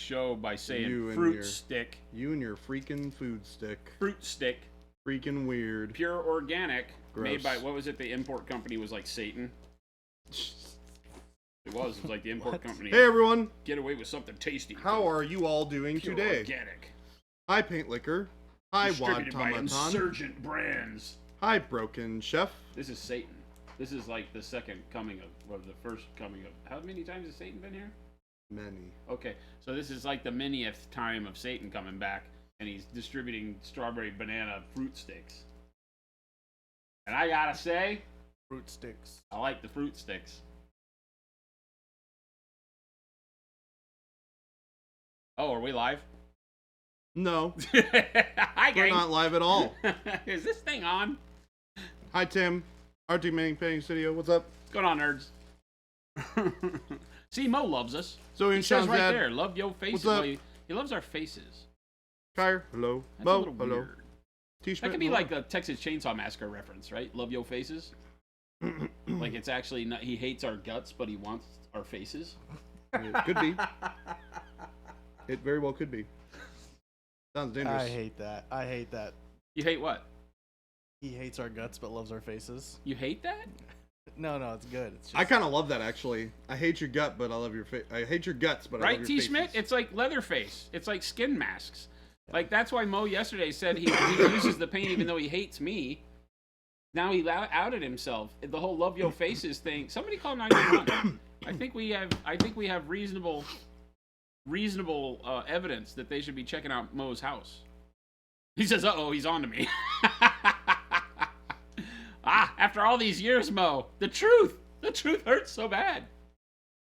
show by saying You fruit stick. You and your freaking food stick. Fruit stick. Freaking weird. Pure organic. Gross. Made by, what was it? The import company was like Satan. It was like the import company. Hey everyone. Get away with something tasty. How are you all doing Pure today? Organic. Hi Paint Liquor. Hi Distributed by Wad Insurgent Brands. Hi Broken Chef. This is Satan. This is like the second coming of the first coming of. How many times has Satan been here? Many. Okay, so this is like the minieth time of Satan coming back, and he's distributing strawberry banana fruit sticks. And I gotta say, fruit sticks. I like the fruit sticks. Oh, are we live? No. Hi, gang. We're not live at all. Is this thing on? Hi Tim. RT Manning Painting Studio. What's up? What's going on, nerds? See, Mo loves us. So He in says Sean's right dad. there, love yo faces. What's up? Well, he loves our faces. Kyer, hello. That's a Mo, little hello. weird. T-Schmidt, That could be hello. like a Texas Chainsaw Massacre reference, right? Love yo faces. Like it's actually not, he hates our guts, but he wants our faces. It could be. It very well could be. Sounds dangerous. I hate that. I hate that. You hate what? He hates our guts but loves our faces. You hate that? No, it's good. It's just... I kind of love that actually. I hate your gut, but I love your face. I hate your guts, but I Right, love your T. faces. Schmidt? It's like Leatherface. It's like skin masks. Like that's why Mo yesterday said he uses the paint even though he hates me. Now he outed himself. The whole love your faces thing. Somebody call 911. I think we have reasonable evidence that they should be checking out Mo's house. He says, "Uh-oh, he's on to me." After all these years, Mo, the truth hurts so bad.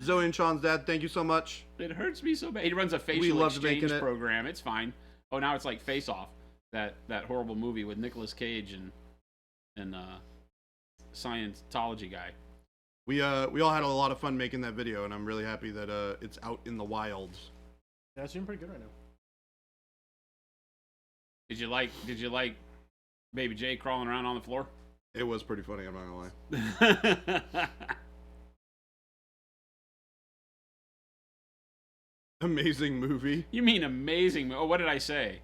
Zoe and Sean's dad, thank you so much. It hurts me so bad. He runs a facial exchange program. It's fine. Oh, now it's like Face Off, that horrible movie with Nicolas Cage and Scientology guy. We all had a lot of fun making that video, and I'm really happy that it's out in the wilds. Yeah, it's doing pretty good right now. Did you like Baby J crawling around on the floor? It was pretty funny, I'm not gonna lie. Amazing movie. You mean amazing? Oh, what did I say?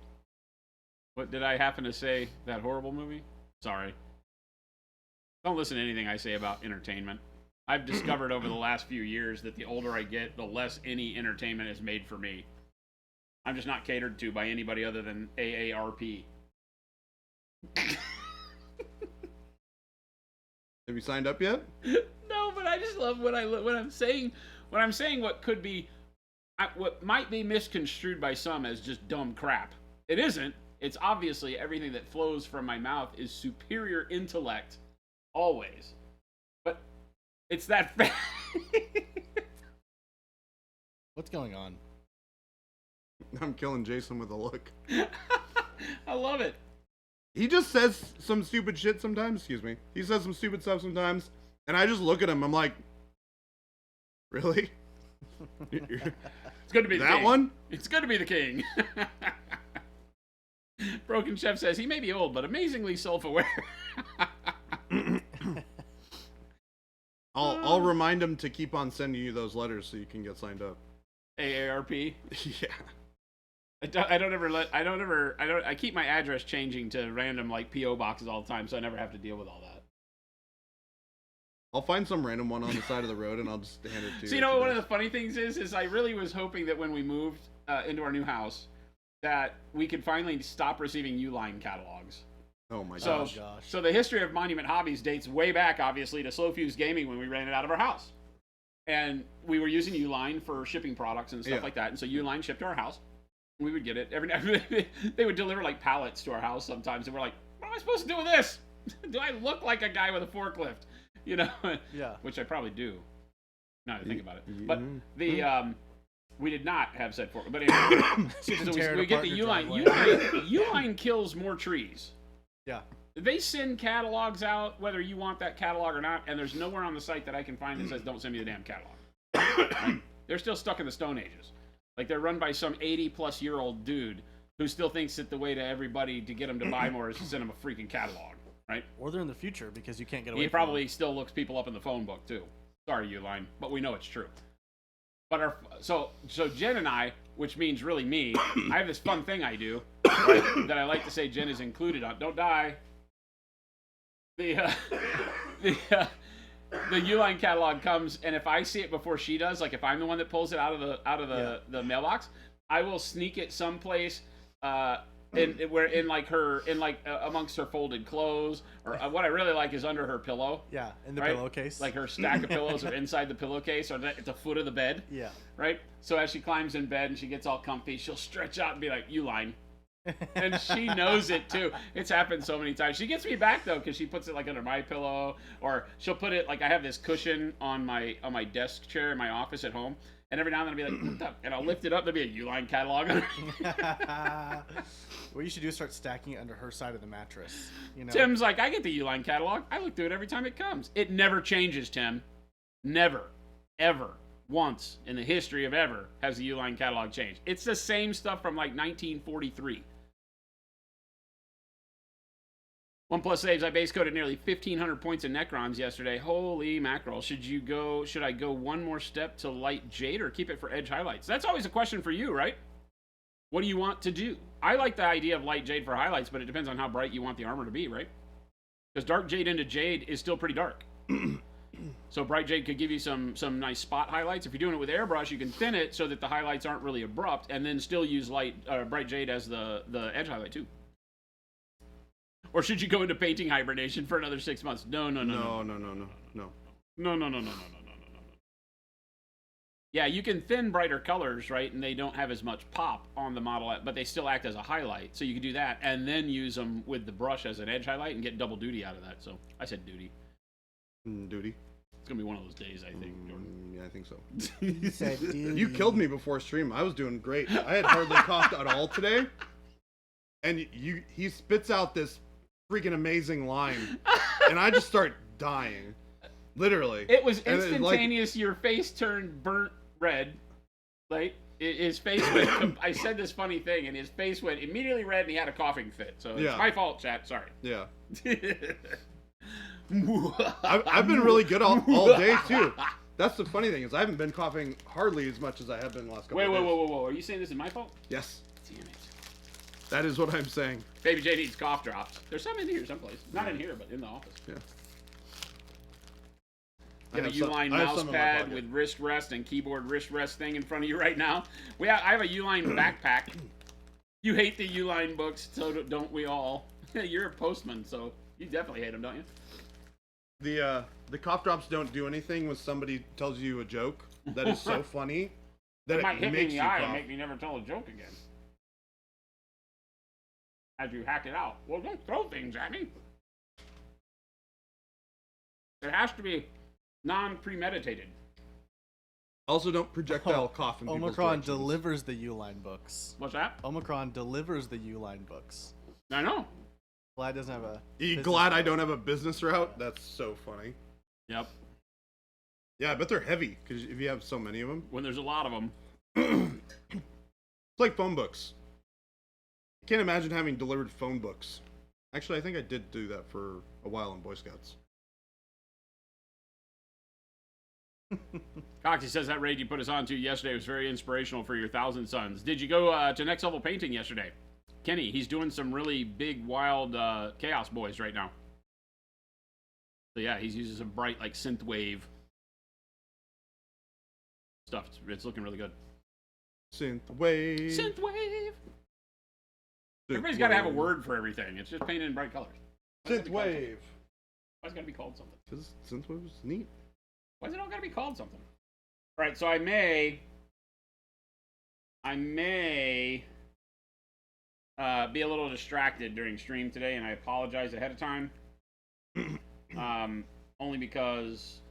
What did I happen to say? That horrible movie? Sorry. Don't listen to anything I say about entertainment. I've discovered over the last few years that the older I get, the less any entertainment is made for me. I'm just not catered to by anybody other than AARP. Have you signed up yet? No, but I just love when I'm saying what could be, what might be misconstrued by some as just dumb crap. It isn't. It's obviously everything that flows from my mouth is superior intellect, always. But it's that. What's going on? I'm killing Jason with a look. I love it. He just says some stupid shit sometimes. Excuse me. He says some stupid stuff sometimes, and I just look at him. I'm like, really? It's good to be the that king. one. It's good to be the king. Broken Chef says he may be old, but amazingly self-aware. I'll remind him to keep on sending you those letters so you can get signed up. AARP. Yeah. I keep my address changing to random like PO boxes all the time, so I never have to deal with all that. I'll find some random one on the side of the road and I'll just hand it to you. So you know what one of the funny things is I really was hoping that when we moved into our new house that we could finally stop receiving Uline catalogs. Oh my gosh. So the history of Monument Hobbies dates way back, obviously, to Slow Fuse Gaming when we ran it out of our house. And we were using Uline for shipping products and stuff like that. And so Uline shipped to our house. We would get it every day. They would deliver like pallets to our house sometimes, and we're like, "What am I supposed to do with this? Do I look like a guy with a forklift?" You know? Yeah. Which I probably do. Now that I think about it. But the we did not have said forklift. But anyway, so we get the Uline. Uline kills more trees. Yeah. They send catalogs out whether you want that catalog or not, and there's nowhere on the site that I can find that says don't send me the damn catalog. Right? They're still stuck in the Stone Ages. Like they're run by some 80-plus-year-old dude who still thinks that the way to everybody to get them to buy more is to send them a freaking catalog, right? Or they're in the future because you can't get away He from probably still looks people up in the phone book, too. Sorry, Uline, but we know it's true. But so Jen and I, which means really me, I have this fun thing I do that I like to say Jen is included on. Don't die. The the Uline catalog comes, and if I see it before she does, like if I'm the one that pulls it out of the mailbox, I will sneak it someplace. Amongst her folded clothes, or what I really like is under her pillow. Yeah, in the right? pillowcase. Like her stack of pillows are inside the pillowcase, or at the foot of the bed. Yeah. Right. So as she climbs in bed and she gets all comfy, she'll stretch out and be like, "Uline," and she knows it too. It's happened so many times. She gets me back though because she puts it like under my pillow, or she'll put it like I have this cushion on my desk chair in my office at home. And every now and then I'll be like, what the? And I'll lift it up, there'll be a Uline catalog. What you should do is start stacking it under her side of the mattress. You know? Tim's like, I get the Uline catalog. I look through it every time it comes. It never changes, Tim. Never, ever, once in the history of ever has the Uline catalog changed. It's the same stuff from like 1943. OnePlus saves, I base coded nearly 1,500 points in Necrons yesterday. Holy mackerel. Should I go one more step to light Jade or keep it for edge highlights? That's always a question for you, right? What do you want to do? I like the idea of light Jade for highlights, but it depends on how bright you want the armor to be, right? Because dark Jade into Jade is still pretty dark. So bright Jade could give you some nice spot highlights. If you're doing it with airbrush, you can thin it so that the highlights aren't really abrupt, and then still use bright Jade as the edge highlight too. Or should you go into painting hibernation for another 6 months? No. Yeah, you can thin brighter colors, right? And they don't have as much pop on the model, but they still act as a highlight. So you can do that and then use them with the brush as an edge highlight and get double duty out of that. So I said duty. Duty. It's going to be one of those days, I think, Jordan. Yeah, I think so. You said duty. You killed me before stream. I was doing great. I had hardly coughed at all today. And he spits out this freaking amazing line. And I just start dying. Literally. It was instantaneous. Your face turned burnt red. Like, his face went... I said this funny thing, and his face went immediately red, and he had a coughing fit. So it's my fault, chat. Sorry. Yeah. I've been really good all day, too. That's the funny thing, is I haven't been coughing hardly as much as I have been the last couple of days. Whoa. Are you saying this is my fault? Yes. Damn it. That is what I'm saying. Baby J needs cough drops. There's some in here someplace. Not in here, but in the office. Yeah. You have a Uline mouse pad with wrist rest and keyboard wrist rest thing in front of you right now. I have a Uline backpack. You hate the Uline books, so don't we all? You're a postman, so you definitely hate them, don't you? The cough drops don't do anything when somebody tells you a joke that is so funny that it might hit me in the eye cough. and make me never tell a joke again. As you hack it out. Well, don't throw things at me. It has to be non-premeditated. Also, don't projectile cough in people's Omicron directions. delivers the Uline books. What's that? Omicron delivers the Uline books. I know. Glad doesn't have a... You glad I don't have a business route? That's so funny. Yep. Yeah, I bet they're heavy, because if you have so many of them. When there's a lot of them. It's like phone books. I can't imagine having delivered phone books. Actually, I think I did do that for a while in Boy Scouts. Coxie says that raid you put us on to yesterday was very inspirational for your Thousand Sons. Did you go to Next Level Painting yesterday? Kenny, he's doing some really big, wild Chaos Boys right now. So yeah, he's using some bright, like, synthwave stuff. It's looking really good. Synthwave. Synthwave. Everybody's got to have a word for everything. It's just painted in bright colors. Synthwave. Why's it got to be called something? Because synthwave is neat. Why's it all got to be called something? All right, so I may be a little distracted during stream today, and I apologize ahead of time. Only because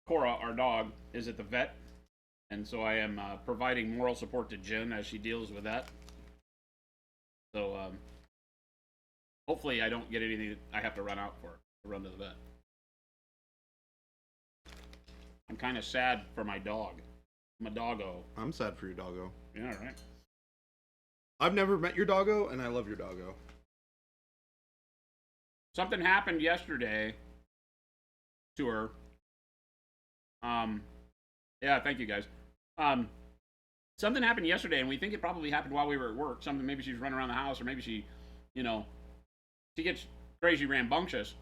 Cora, our dog, is at the vet, and so I am providing moral support to Jen as she deals with that. So hopefully I don't get anything that I have to run out for to run to the vet. I'm kind of sad for my dog. My doggo. I'm sad for your doggo. Yeah, right. I've never met your doggo, and I love your doggo. Something happened yesterday to her. Yeah, thank you guys. Something happened yesterday, and we think it probably happened while we were at work. Something, maybe she was running around the house, or maybe she, you know, she gets crazy rambunctious.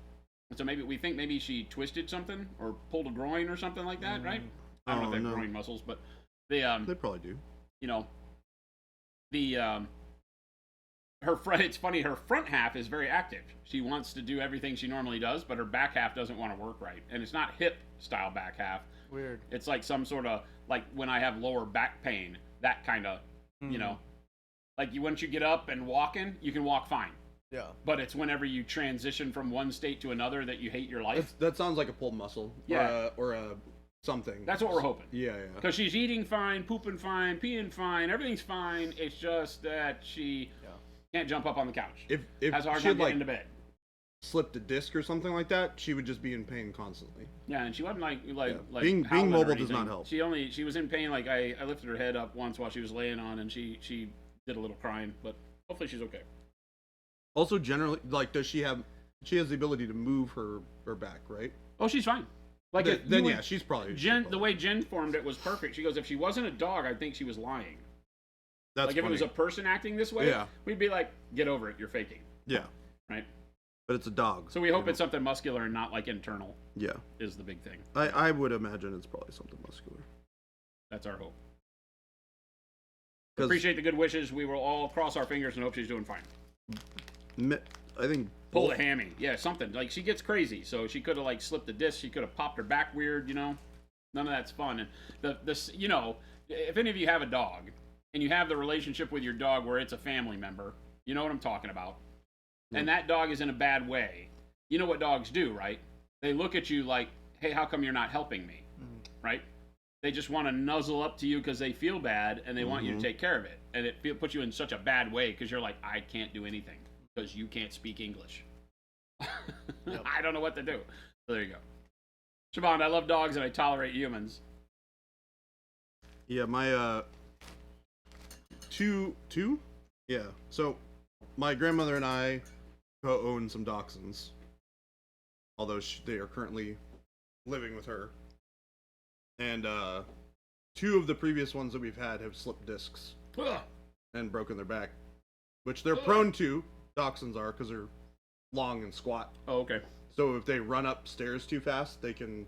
And so we think maybe she twisted something or pulled a groin or something like that, right? I don't know if they have groin muscles, but they probably do. You know, her front. It's funny. Her front half is very active. She wants to do everything she normally does, but her back half doesn't want to work right, and it's not hip style back half. Weird. It's like some sort of, like when I have lower back pain, that kind of, you know, like once you get up and walking, you can walk fine. Yeah. But it's whenever you transition from one state to another that you hate your life. That sounds like a pulled muscle. Yeah. Or a something. That's what we're hoping. Yeah. Because she's eating fine, pooping fine, peeing fine, everything's fine. It's just that she can't jump up on the couch. If has a hard she time had, getting into bed. Slipped a disc or something like that, she would just be in pain constantly. Yeah, and she wasn't like being mobile does not help. She was in pain. Like I lifted her head up once while she was laying on, and she did a little crying, but hopefully she's okay. Also, generally, like, she has the ability to move her back, right? Oh, she's fine. Like then she's probably the way Jen formed it was perfect. She goes, if she wasn't a dog, I'd think she was lying. That's like funny. if it was a person acting this way, we'd be like, get over it, you're faking. Yeah. Right. But it's a dog. So we hope it's something muscular and not like internal. Yeah. Is the big thing. I would imagine it's probably something muscular. That's our hope. Appreciate the good wishes. We will all cross our fingers and hope she's doing fine. I think pulled a hammy. Yeah, something. Like she gets crazy, so she could have like slipped a disc. She could have popped her back weird. You know, none of that's fun. And you know, if any of you have a dog and you have the relationship with your dog where it's a family member, you know what I'm talking about. And that dog is in a bad way. You know what dogs do, right? They look at you like, hey, how come you're not helping me? Right? They just want to nuzzle up to you because they feel bad and they want you to take care of it. And it puts you in such a bad way because you're like, I can't do anything because you can't speak English. I don't know what to do. So there you go. Siobhan, I love dogs and I tolerate humans. Yeah, my two? Yeah. So my grandmother and I co-own some dachshunds, although they are currently living with her. And two of the previous ones that we've had have slipped discs and broken their back, which they're prone to. Dachshunds are, because they're long and squat. Oh, okay. So if they run upstairs too fast, they can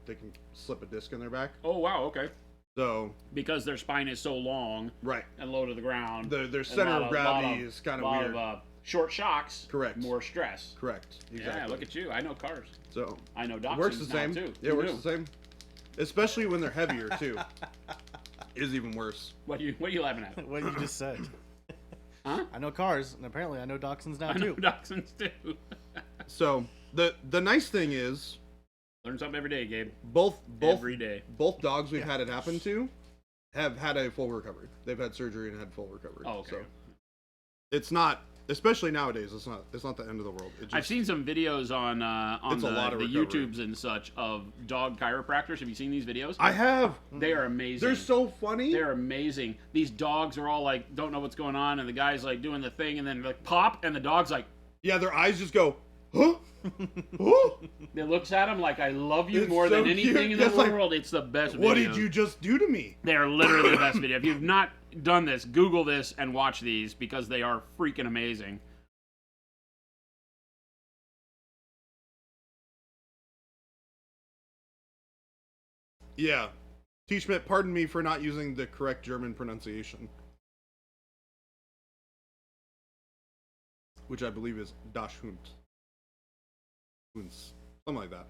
slip a disc in their back. Oh, wow. Okay. So because their spine is so long, right, and low to the ground, their center of gravity is kind of weird. Short shocks. Correct. More stress. Correct. Exactly. Yeah, look at you. I know cars. So I know dachshunds. Works the same. Too. Yeah, works the same. Especially when they're heavier too. Is even worse. What are you laughing at? What you just said. Huh? I know cars, and apparently I know dachshunds now too. I know dachshunds too. So the nice thing is, learn something every day, Gabe. Every day. Both dogs we've had it happen to have had a full recovery. They've had surgery and had full recovery. Oh, okay. So it's not, especially nowadays, it's not the end of the world. I've seen some videos on the YouTubes and such of dog chiropractors. Have you seen these videos? I have. They are amazing. They're so funny. They're amazing. These dogs are all like, don't know what's going on, and the guy's like doing the thing, and then like pop, and the dog's like, yeah, their eyes just go, huh? Huh? It looks at him like, I love you more than anything in the world. It's the best video. What did you just do to me? They are literally the best video. If you've not done this, Google this and watch these because they are freaking amazing. Yeah. T-Schmidt, pardon me for not using the correct German pronunciation. Which I believe is Das Hund. Something like that.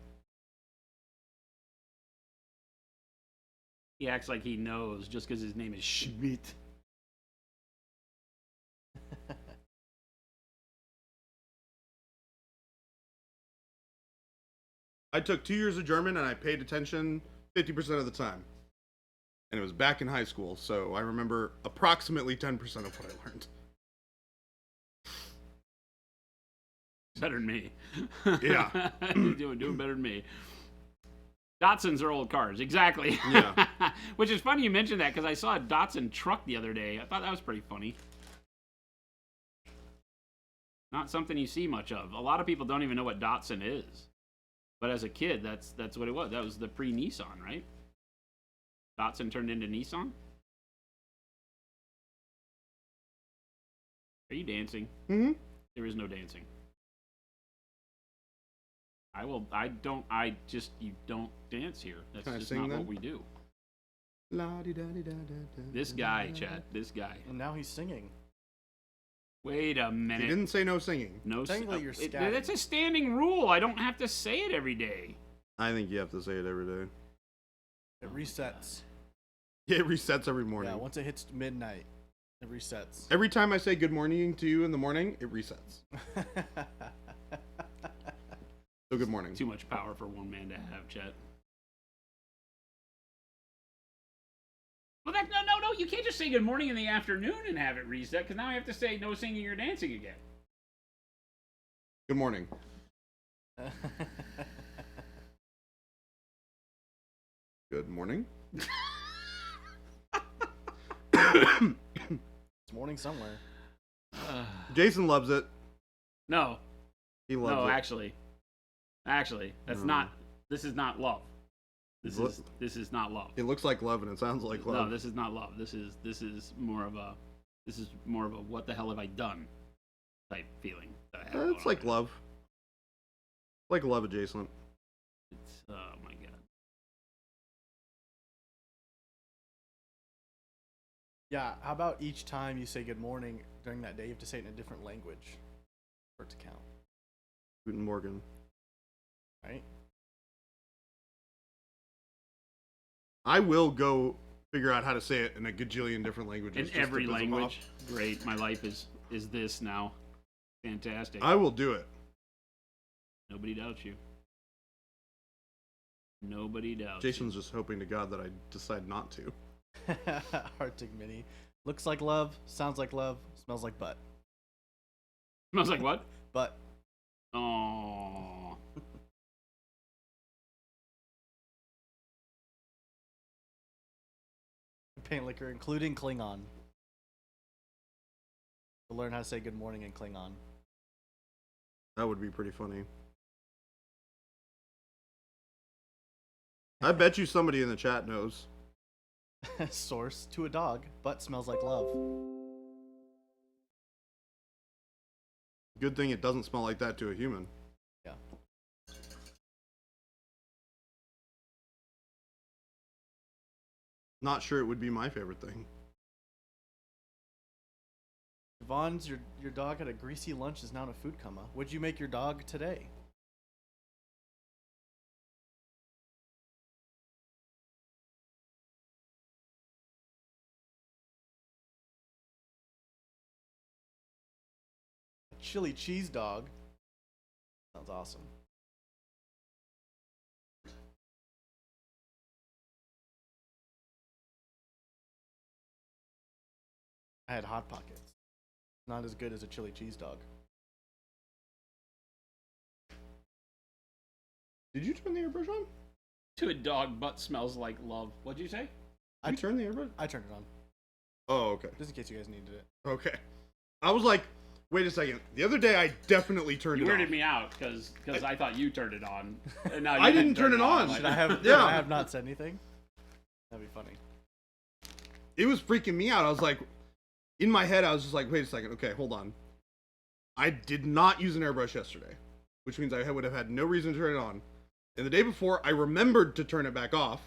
He acts like he knows just because his name is Schmidt. I took 2 years of German and I paid attention 50% of the time. And it was back in high school, so I remember approximately 10% of what I learned. Better than me. Yeah. doing better than me. Datsuns are old cars, exactly. Yeah. Which is funny you mentioned that because I saw a Datsun truck the other day. I thought that was pretty funny. Not something you see much of. A lot of people don't even know what Datsun is. But as a kid, that's what it was. That was the pre-Nissan, right? Datsun turned into Nissan? Are you dancing? Mm-hmm. There is no dancing. You don't dance here. That's Can I just sing not then? what we do. La-di-da-di-da-da-da. This guy, Chad, this guy. And now he's singing. Wait a He minute. didn't say no singing. No, Technically, you're scatting. that's a standing rule. I don't have to say it every day. I think you have to say it every day. It resets. Yeah, it resets every morning. Yeah, once it hits midnight, it resets. Every time I say good morning to you in the morning, it resets. So good morning. Too much power for one man to have, Chet. Well, no. You can't just say good morning in the afternoon and have it reset, because now I have to say no singing or dancing again. Good morning. Good morning. It's morning somewhere. Jason loves it. No. He loves No, it. actually, that's No. not. This is not love. This is not love. It looks like love and it sounds like love. No, this is not love. This is more of a what the hell have I done type feeling. That I have It's going like on. love. Like love adjacent. It's oh my god. Yeah, how about each time you say good morning during that day, you have to say it in a different language for it to count, Guten Morgen. right? I will go figure out how to say it in a gajillion different languages. In just to every piss him language. off. Great. My life is this now. Fantastic. I will do it. Nobody doubts you. Nobody doubts Jason's just hoping to God that I decide not to. Arctic Mini. Looks like love, sounds like love, smells like butt. you. I was like, what? Butt. Oh. Paint liquor, including Klingon. To learn how to say good morning in Klingon. That would be pretty funny. I bet you somebody in the chat knows. Source to a dog, butt smells like love. Good thing it doesn't smell like that to a human. Yeah. Not sure it would be my favorite thing. Yvonne's your dog had a greasy lunch is now in a food coma. What'd you make your dog today? A chili cheese dog. Sounds awesome. I had Hot Pockets. Not as good as a chili cheese dog. Did you turn the airbrush on? To a dog, butt smells like love. What'd you say? Did you turn the airbrush? I turned it on, Oh, okay. just in case you guys needed it. Okay. I was like, wait a second. The other day I definitely turned You it weirded on. me out because I thought you turned it on. And now I you didn't turn it on. Like, Should I have? Yeah. Should I have not said anything? That'd be funny. It was freaking me out. I was like, in my head, I was just like, wait a second. Okay, hold on. I did not use an airbrush yesterday, which means I would have had no reason to turn it on. And the day before, I remembered to turn it back off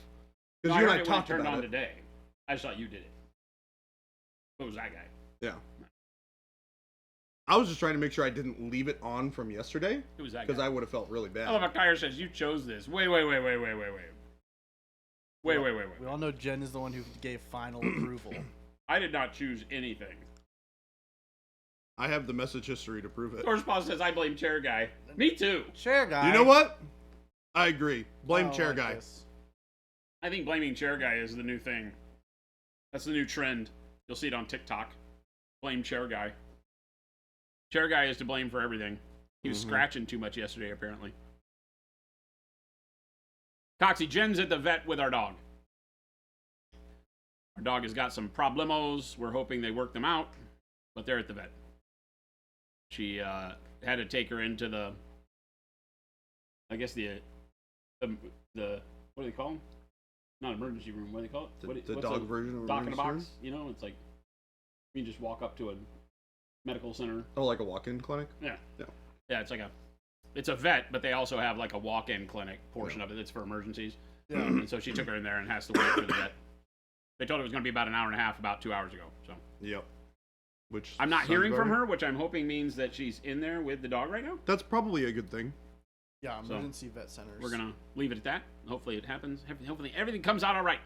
because No, you and heard I it when it talked turned about on it. today. I just thought you did it. What was that guy? Yeah. I was just trying to make sure I didn't leave it on from yesterday Who was that because guy? I would have felt really bad. Oh, Kyer says you chose this. Wait. Wait. We all know Jen is the one who gave final approval. I did not choose anything. I have the message history to prove it. Correspond says I blame chair guy. Me too. Chair guy. You know what? I agree. Blame I don't chair like guy. this. I think blaming chair guy is the new thing. That's the new trend. You'll see it on TikTok. Blame chair guy. Chair guy is to blame for everything. He was scratching too much yesterday, apparently. Coxie, Jen's at the vet with our dog. Our dog has got some problemos. We're hoping they work them out, but they're at the vet. She had to take her into the, I guess the what do they call them? not emergency room. What do they call it? The dog version of doc in a emergency box. You know, it's like you can just walk up to a medical center. Oh, like a walk-in clinic? Yeah. Yeah. Yeah, it's a vet, but they also have like a walk-in clinic portion of it that's for emergencies. Yeah. And so she took her in there and has to wait for the vet. They told her it was going to be about an hour and a half about 2 hours ago. So. Yep. Which I'm not hearing sounds from about her, which I'm hoping means that she's in there with the dog right now. That's probably a good thing. Yeah, emergency vet centers. We're gonna leave it at that. Hopefully it happens. Hopefully everything comes out all right.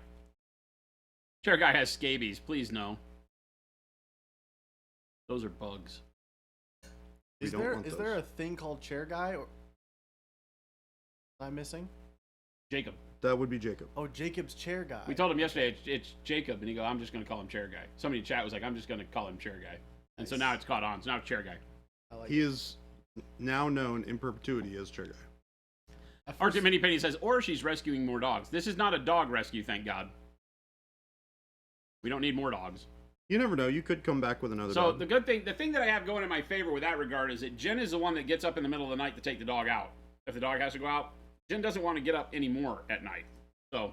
Chair guy has scabies. Please no. Those are bugs. Is there a thing called chair guy? Or am I missing? Jacob. That would be Jacob. Oh, Jacob's chair guy. We told him yesterday it's Jacob, and he goes, I'm just gonna call him chair guy. Somebody in chat was like, I'm just gonna call him chair guy, and so now it's caught on. So now it's chair guy. He is now known in perpetuity as chair guy. Arctic Mini Penny says, or she's rescuing more dogs. This is not a dog rescue, thank God. We don't need more dogs. You never know. You could come back with another So dog. the thing that I have going in my favor with that regard is that Jen is the one that gets up in the middle of the night to take the dog out. If the dog has to go out, Jen doesn't want to get up anymore at night. So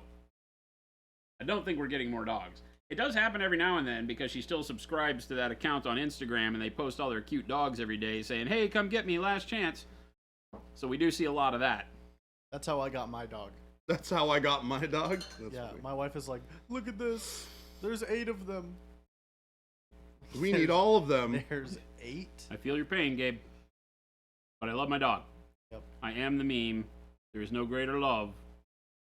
I don't think we're getting more dogs. It does happen every now and then because she still subscribes to that account on Instagram and they post all their cute dogs every day saying, hey, come get me, last chance. So we do see a lot of that. That's how I got my dog. That's how I got my dog? That's yeah, funny. my wife is like, look at this. There's 8 of them. We need all of them. There's 8? I feel your pain, Gabe. But I love my dog. Yep. I am the meme. There is no greater love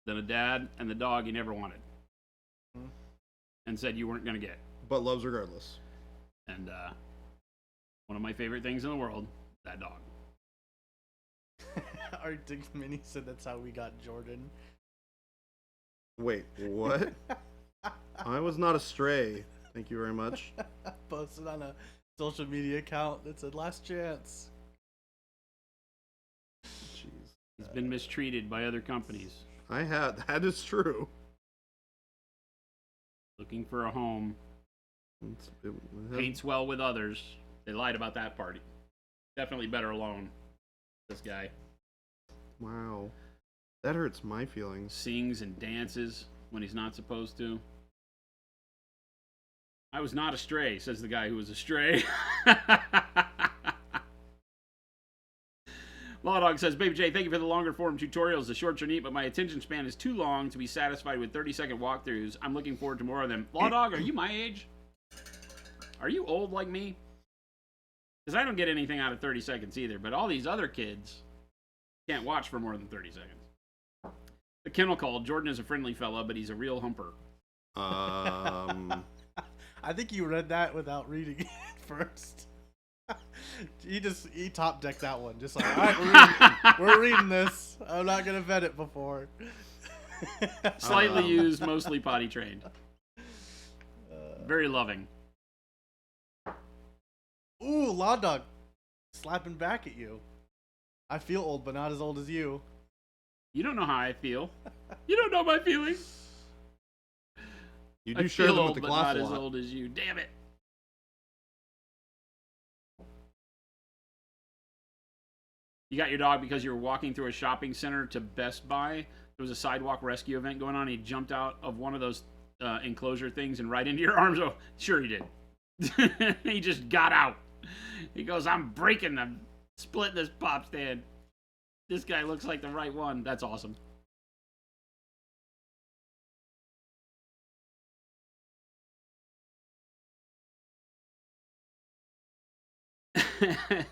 than a dad and the dog you never wanted. Hmm. And said you weren't going to get. But loves regardless. And one of my favorite things in the world, that dog. Arctic Mini said that's how we got Jordan. Wait, what? I was not a stray. Thank you very much. Posted on a social media account that said last chance. Jeez. He's been mistreated by other companies. I had. That is true. Looking for a home. Paints well with others. They lied about that part. Definitely better alone. This guy. Wow. That hurts my feelings. Sings and dances when he's not supposed to. I was not a stray, says the guy who was a stray. Law Dog says, Baby J, thank you for the longer form tutorials. The shorts are neat, but my attention span is too long to be satisfied with 30-second walkthroughs. I'm looking forward to more of them. Law Dog, are you my age? Are you old like me? Because I don't get anything out of 30 seconds either, but all these other kids can't watch for more than 30 seconds. The kennel called, Jordan is a friendly fella, but he's a real humper. I think you read that without reading it first. He top decked that one. Just like, all right, we're reading this. I'm not gonna vet it before. Slightly used, mostly potty trained. Very loving. Ooh, Law Dog, slapping back at you. I feel old, but not as old as you. You don't know how I feel. You don't know my feelings. You do I share feel them old, with the but class not a as lot. old as you. Damn it. You got your dog because you were walking through a shopping center to Best Buy. There was a sidewalk rescue event going on. He jumped out of one of those enclosure things and right into your arms. Oh, sure he did. He just got out. He goes, I'm splitting this pop stand. This guy looks like the right one. That's awesome.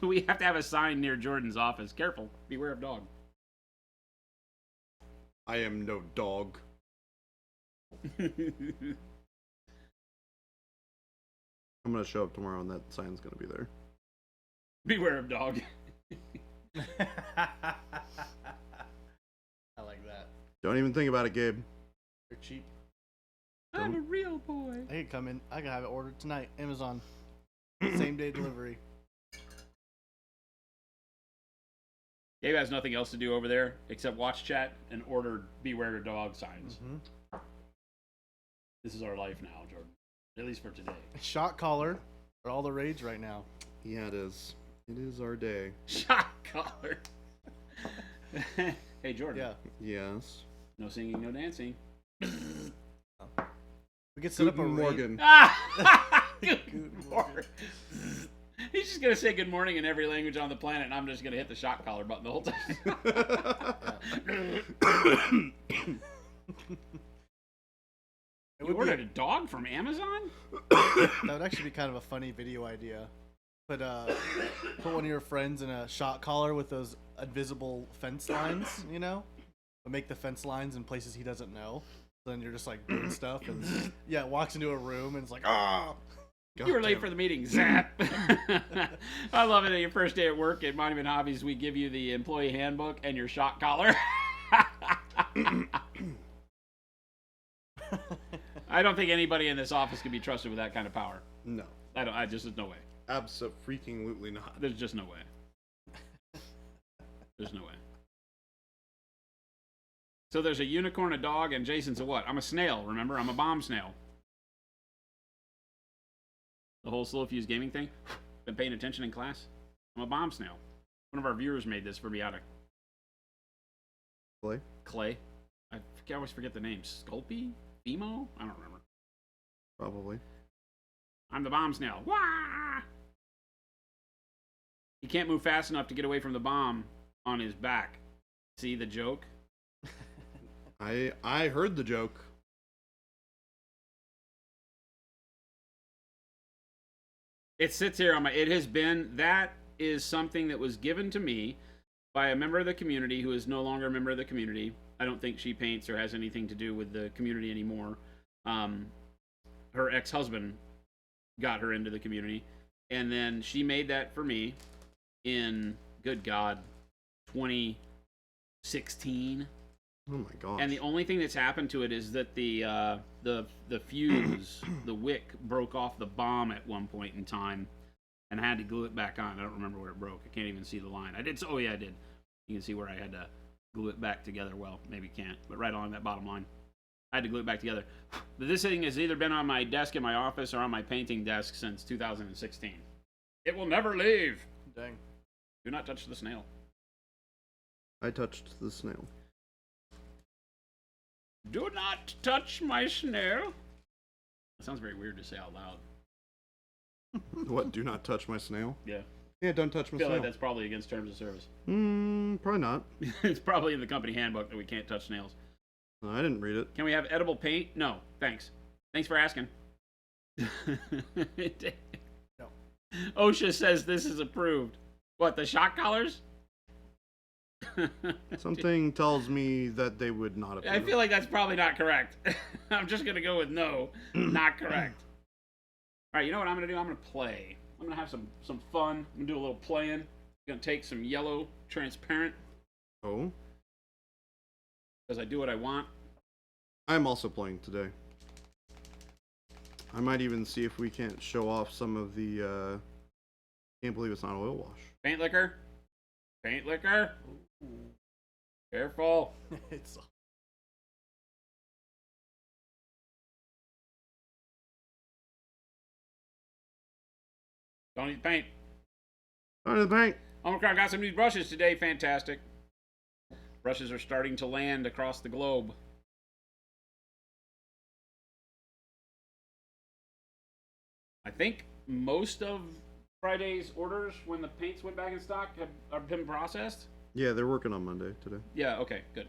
We have to have a sign near Jordan's office. Careful. Beware of dog. I am no dog. I'm gonna show up tomorrow and that sign's gonna be there. Beware of dog. I like that. Don't even think about it, Gabe. They're cheap. I'm a real boy. I could come in. I could have it ordered tonight. Amazon. Same day delivery. Gabe has nothing else to do over there except watch chat and order beware of dog signs. Mm-hmm. This is our life now, Jordan. At least for today. Shot collar are all the rage right now. Yeah, it is. It is our day. Shot collar. Hey, Jordan. Yeah. Yes. No singing, no dancing. We could set up a Guten Morgen. Good morning. He's just gonna say good morning in every language on the planet, and I'm just gonna hit the shock collar button the whole time. You ordered a dog from Amazon? That would actually be kind of a funny video idea. Put one of your friends in a shock collar with those invisible fence lines, you know? But make the fence lines in places he doesn't know. So then you're just like doing stuff, and yeah, walks into a room and it's like, ah. You were late for the meeting, zap. I love it. On your first day at work at Monument Hobbies, we give you the employee handbook and your shock collar. I don't think anybody in this office can be trusted with that kind of power. No. There's no way. Abso-freaking-lutely not. There's just no way. There's no way. So there's a unicorn, a dog, and Jason's a what? I'm a snail, remember? I'm a bomb snail. The whole slow fuse gaming thing. Been paying attention in class? I'm a bomb snail. One of our viewers made this for me out of clay. I always forget the name. Sculpey? Fimo? I don't remember. Probably. I'm the bomb snail. Wah! He can't move fast enough to get away from the bomb on his back. See the joke? I heard the joke. It sits here on my... It has been... That is something that was given to me by a member of the community who is no longer a member of the community. I don't think she paints or has anything to do with the community anymore. Her ex-husband got her into the community. And then she made that for me in, good God, 2016. Oh my gosh. And the only thing that's happened to it is that the fuse, the wick, broke off the bomb at one point in time, and I had to glue it back on. I don't remember where it broke. I can't even see the line. I did. Oh yeah, I did. You can see where I had to glue it back together. Well, maybe can't, but right along that bottom line, I had to glue it back together. But this thing has either been on my desk in my office or on my painting desk since 2016. It will never leave. Dang. Do not touch the snail. I touched the snail. Do not touch my snail. That sounds very weird to say out loud. What? Do not touch my snail? Yeah. Yeah, don't touch my I feel snail. like that's probably against terms of service. Probably not. It's probably in the company handbook that we can't touch snails. No, I didn't read it. Can we have edible paint? No, thanks. Thanks for asking. No. OSHA says this is approved. What, the shock collars? Something tells me that they would not approve. I feel like that's probably not correct. I'm just going to go with no, not correct. All right, you know what I'm going to do? I'm going to play. I'm going to have some fun. I'm going to do a little playing. I'm going to take some yellow transparent. Oh? Because I do what I want. I'm also playing today. I might even see if we can't show off some of the, can't believe it's not oil wash. Paint liquor. Paint liquor. Ooh. Careful. It's Don't eat paint. Under the paint. Omicron got some new brushes today. Fantastic. Brushes are starting to land across the globe. I think most of Friday's orders, when the paints went back in stock, have been processed. Yeah, they're working on Monday today. Yeah, okay, good.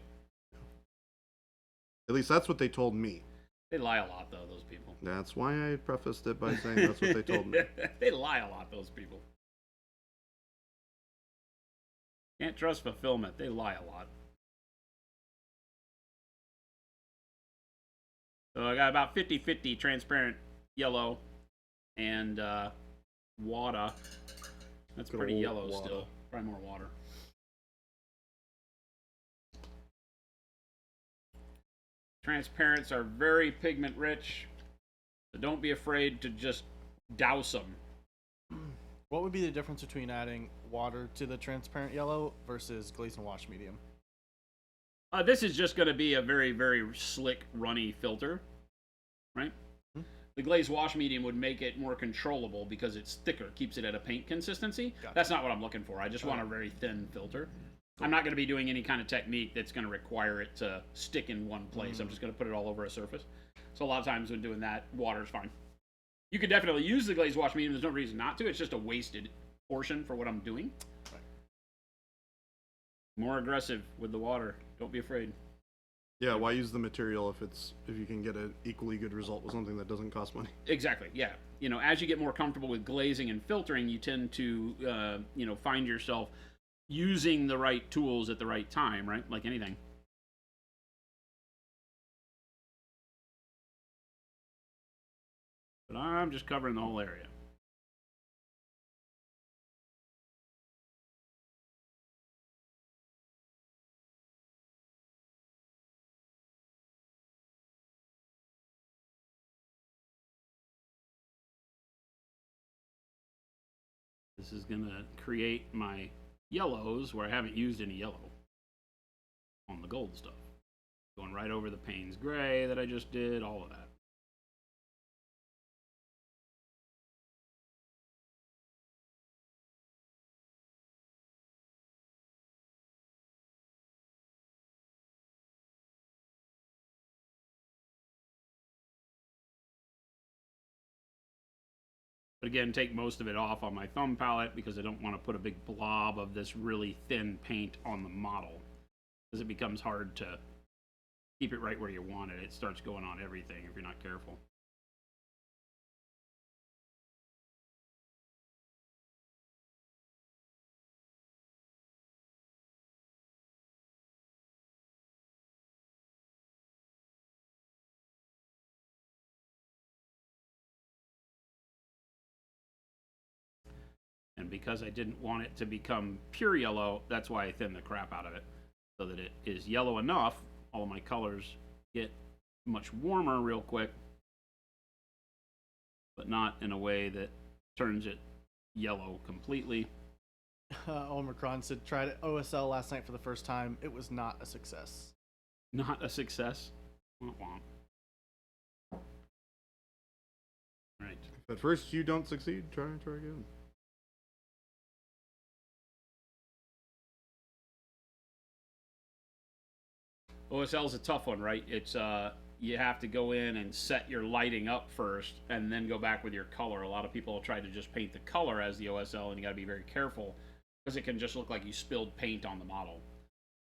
At least that's what they told me. They lie a lot, though, those people. That's why I prefaced it by saying that's what they told me. They lie a lot, those people. Can't trust fulfillment. They lie a lot. So I got about 50-50 transparent yellow and water. That's Good pretty old yellow water. still. Probably more water. Transparents are very pigment rich, so don't be afraid to just douse them. What would be the difference between adding water to the transparent yellow versus glaze and wash medium? This is just going to be a very, very slick, runny filter, right? Hmm. The glaze wash medium would make it more controllable because it's thicker, keeps it at a paint consistency. Gotcha. That's not what I'm looking for. I just want a very thin filter. I'm not going to be doing any kind of technique that's going to require it to stick in one place. I'm just going to put it all over a surface. So a lot of times when doing that, water's fine. You could definitely use the glazed wash medium. There's no reason not to. It's just a wasted portion for what I'm doing. Right. More aggressive with the water. Don't be afraid. Yeah, why use the material if you can get an equally good result with something that doesn't cost money? Exactly. Yeah. You know, as you get more comfortable with glazing and filtering, you tend to, find yourself using the right tools at the right time, right? Like anything. But I'm just covering the whole area. This is going to create my yellows where I haven't used any yellow on the gold stuff. Going right over the Payne's gray that I just did, all of that. But again, take most of it off on my thumb palette because I don't want to put a big blob of this really thin paint on the model, because it becomes hard to keep it right where you want it. It starts going on everything if you're not careful. And because I didn't want it to become pure yellow, that's why I thinned the crap out of it, so that it is yellow enough. All of my colors get much warmer real quick, but not in a way that turns it yellow completely. Omicron said tried OSL last night for the first time. It was not a success. Not a success. Womp womp. Right. If at first you don't succeed, try again. OSL is a tough one, right? It's you have to go in and set your lighting up first, and then go back with your color. A lot of people try to just paint the color as the OSL, and you got to be very careful because it can just look like you spilled paint on the model,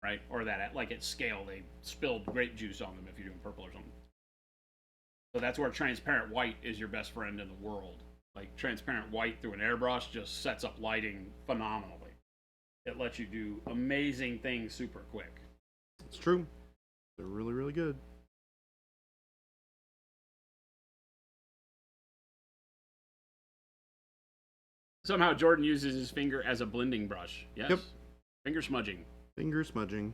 right? Or that, like at scale, they spilled grape juice on them if you're doing purple or something. So that's where transparent white is your best friend in the world. Like transparent white through an airbrush just sets up lighting phenomenally. It lets you do amazing things super quick. It's true. They're really, really good. Somehow Jordan uses his finger as a blending brush. Yes. Yep. Finger smudging. Finger smudging.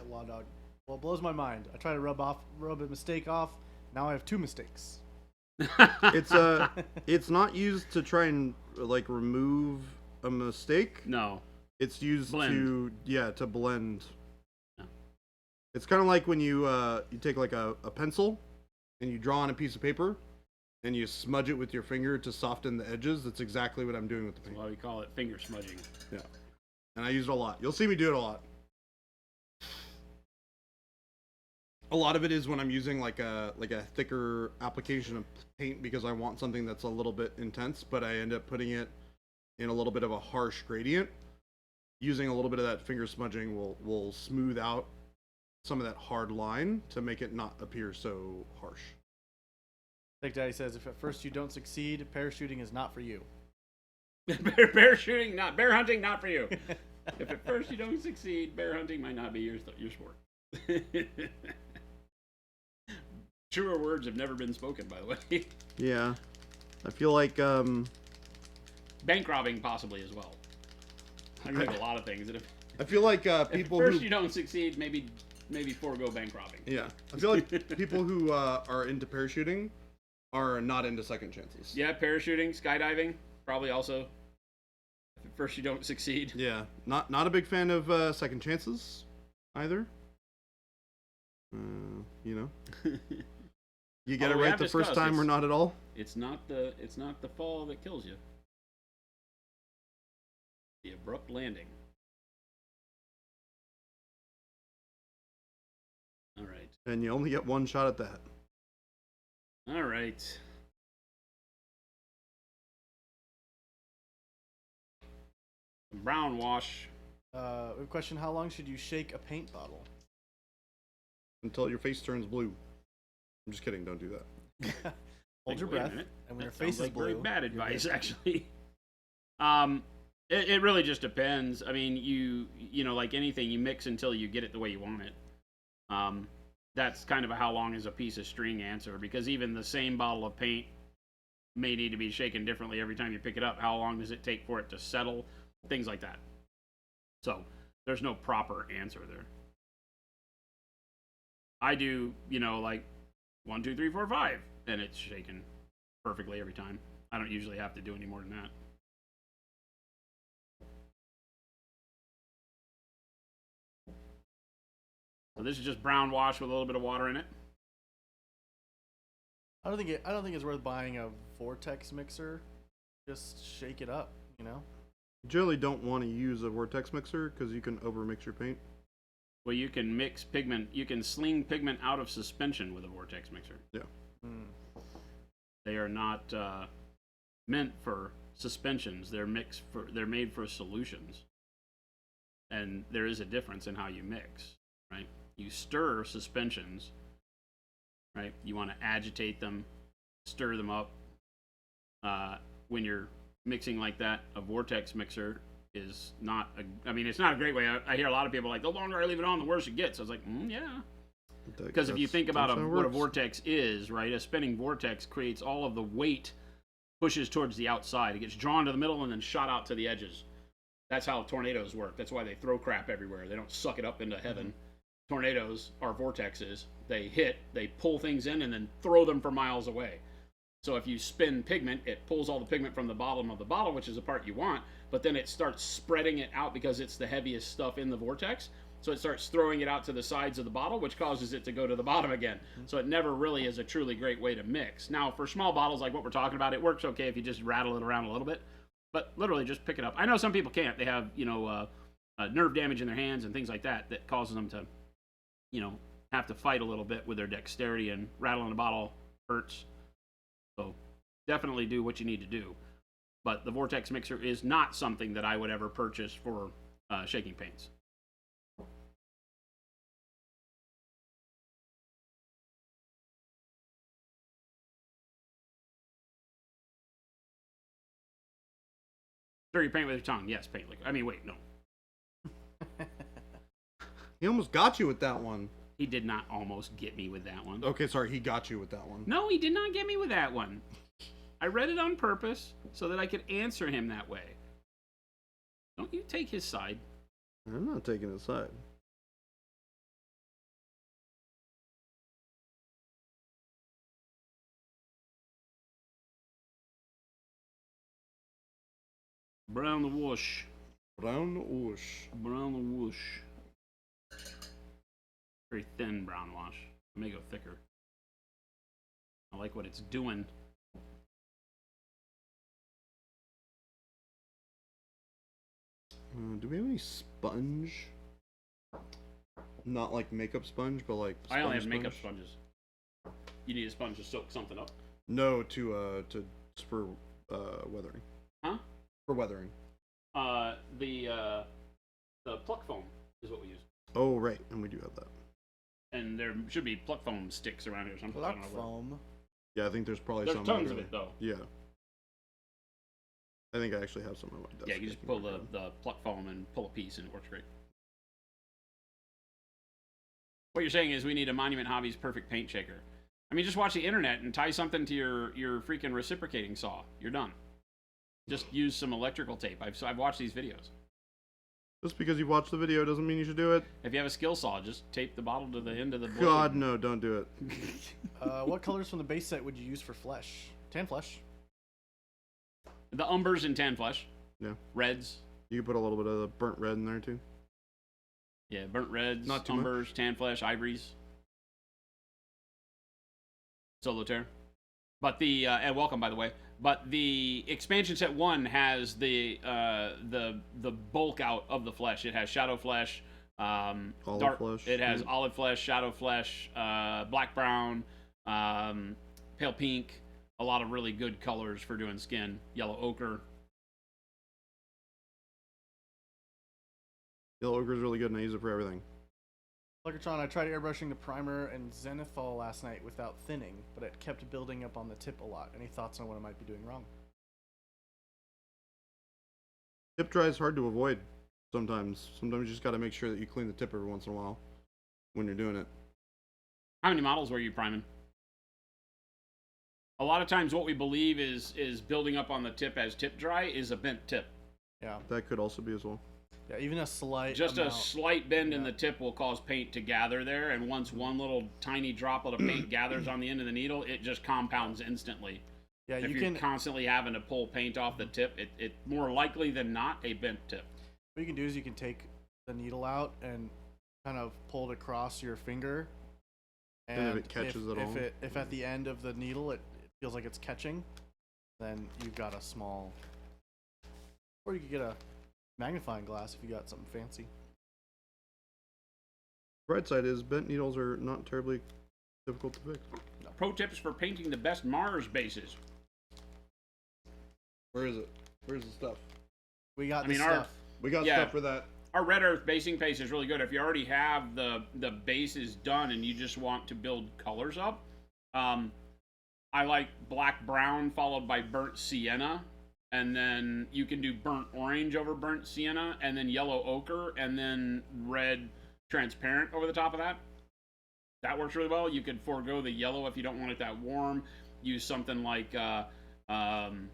Law dog. Well, it blows my mind. I try to rub a mistake off. Now I have 2 mistakes. It's not used to try and like remove a mistake. No. It's used Blend. to blend. No. It's kind of like when you take like a pencil and you draw on a piece of paper and you smudge it with your finger to soften the edges. That's exactly what I'm doing with the paint. That's why we call it finger smudging. Yeah. And I use it a lot. You'll see me do it a lot. A lot of it is when I'm using like a thicker application of paint because I want something that's a little bit intense, but I end up putting it in a little bit of a harsh gradient. Using a little bit of that finger smudging will smooth out some of that hard line to make it not appear so harsh. Big Daddy says, if at first you don't succeed, parachuting is not for you. bear shooting, not bear hunting, not for you. If at first you don't succeed, bear hunting might not be your sport. Truer words have never been spoken, by the way. Yeah, I feel like Bank robbing possibly as well. I can think of a lot of things that if I feel like people if first who you don't succeed, maybe forego bank robbing. yeah, I feel like people who are into parachuting are not into second chances. Yeah, parachuting, skydiving, probably also. If at first you don't succeed. Yeah, not a big fan of second chances either. You know. You get it Although we right have the first discussed time or not at all? It's not the fall that kills you. The abrupt landing. All right. And you only get one shot at that. All right. Brown wash. We have a question: how long should you shake a paint bottle? Until your face turns blue. I'm just kidding, don't do that. Hold your Wait a breath, minute. and when your That face sounds is like very blue, bad you're advice, good. actually. It really just depends. I mean, you know, like anything, you mix until you get it the way you want it. That's kind of a how long is a piece of string answer, because even the same bottle of paint may need to be shaken differently every time you pick it up. How long does it take for it to settle? Things like that. So there's no proper answer there. I do, you know, like 1, 2, 3, 4, 5, and it's shaken perfectly every time. I don't usually have to do any more than that. So this is just brown wash with a little bit of water in it. I don't think it's worth buying a vortex mixer. Just shake it up, you know. You generally don't want to use a vortex mixer because you can overmix your paint. Well, you can mix pigment. You can sling pigment out of suspension with a vortex mixer. Yeah. They are not meant for suspensions. They're made for solutions. And there is a difference in how you mix, right? You stir suspensions, right? You want to agitate them, stir them up. When you're mixing like that, a vortex mixer is not it's not a great way. I hear a lot of people like, the longer I leave it on, the worse it gets. I was like, yeah. Because if you think about what a vortex is, right? A spinning vortex creates all of the weight, pushes towards the outside. It gets drawn to the middle and then shot out to the edges. That's how tornadoes work. That's why they throw crap everywhere. They don't suck it up into heaven. Tornadoes are vortexes. They hit, they pull things in, and then throw them for miles away. So if you spin pigment, it pulls all the pigment from the bottom of the bottle, which is the part you want, but then it starts spreading it out because it's the heaviest stuff in the vortex. So it starts throwing it out to the sides of the bottle, which causes it to go to the bottom again. So it never really is a truly great way to mix. Now, for small bottles like what we're talking about, it works okay if you just rattle it around a little bit. But literally just pick it up. I know some people can't. They have, nerve damage in their hands and things like that that causes them to, have to fight a little bit with their dexterity, and rattling a bottle hurts. So definitely do what you need to do. But the vortex mixer is not something that I would ever purchase for shaking paints. Stir your paint with your tongue. Yes, paint liquid. Wait, no. He almost got you with that one. He did not almost get me with that one. Okay, sorry, he got you with that one. No, he did not get me with that one. I read it on purpose so that I could answer him that way. Don't you take his side. I'm not taking his side. Brown the whoosh. Brown whoosh. Brown the whoosh. Very thin brown wash. I may go thicker. I like what it's doing. Do we have any sponge? Not like makeup sponge, but like I only have sponge? makeup sponges. You need a sponge to soak something up? No, to for weathering. Huh? For weathering. The pluck foam is what we use. Oh, right, and we do have that. And there should be pluck foam sticks around here or something. I Pluck don't know where. foam. Yeah, I think there's probably There's some. tons over of it though. Yeah. I think I actually have some on my desk. Yeah, you just pull the pluck foam and pull a piece and it works great. What you're saying is we need a Monument Hobbies perfect paint shaker. Just watch the internet and tie something to your freaking reciprocating saw. You're done. Just use some electrical tape. I've watched these videos. Just because you watched the video doesn't mean you should do it. If you have a skill saw, just tape the bottle to the end of the blade. God, no, don't do it. What colors from the base set would you use for flesh? Tan flesh. The umbers and tan flesh. Yeah. Reds. You can put a little bit of the burnt red in there too. Yeah, burnt reds, Not too umbers, tan flesh, ivories. Solitaire. But the and welcome, by the way. But the expansion set 1 has the bulk out of the flesh. It has shadow flesh, Olive flesh. It has olive flesh, shadow flesh, black brown, pale pink. A lot of really good colors for doing skin. Yellow ochre. Yellow ochre is really good, and I use it for everything. Luckertron, I tried airbrushing the primer and zenithal last night without thinning, but it kept building up on the tip a lot. Any thoughts on what I might be doing wrong? Tip dry is hard to avoid sometimes. Sometimes you just got to make sure that you clean the tip every once in a while when you're doing it. How many models were you priming? A lot of times what we believe is building up on the tip as tip dry is a bent tip. Yeah. That could also be as well. Yeah, even a slight Just amount. a slight bend in the tip will cause paint to gather there, and once one little tiny droplet of paint gathers on the end of the needle, it just compounds instantly. Yeah, if you're constantly having to pull paint off the tip, it more likely than not a bent tip. What you can do is you can take the needle out and kind of pull it across your finger. And if it catches at all. If at the end of the needle it feels like it's catching, then you've got a small. Or you could get a magnifying glass if you got something fancy. Bright side is bent needles are not terribly difficult to fix. Pro tips for painting the best Mars bases. Where is it? Where's the stuff? We got stuff. We got stuff for that. Our Red Earth basing paste is really good. If you already have the bases done and you just want to build colors up, I like black brown followed by burnt sienna. And then you can do burnt orange over burnt sienna, and then yellow ochre, and then red transparent over the top of that. That works really well. You could forego the yellow if you don't want it that warm. Use something like tan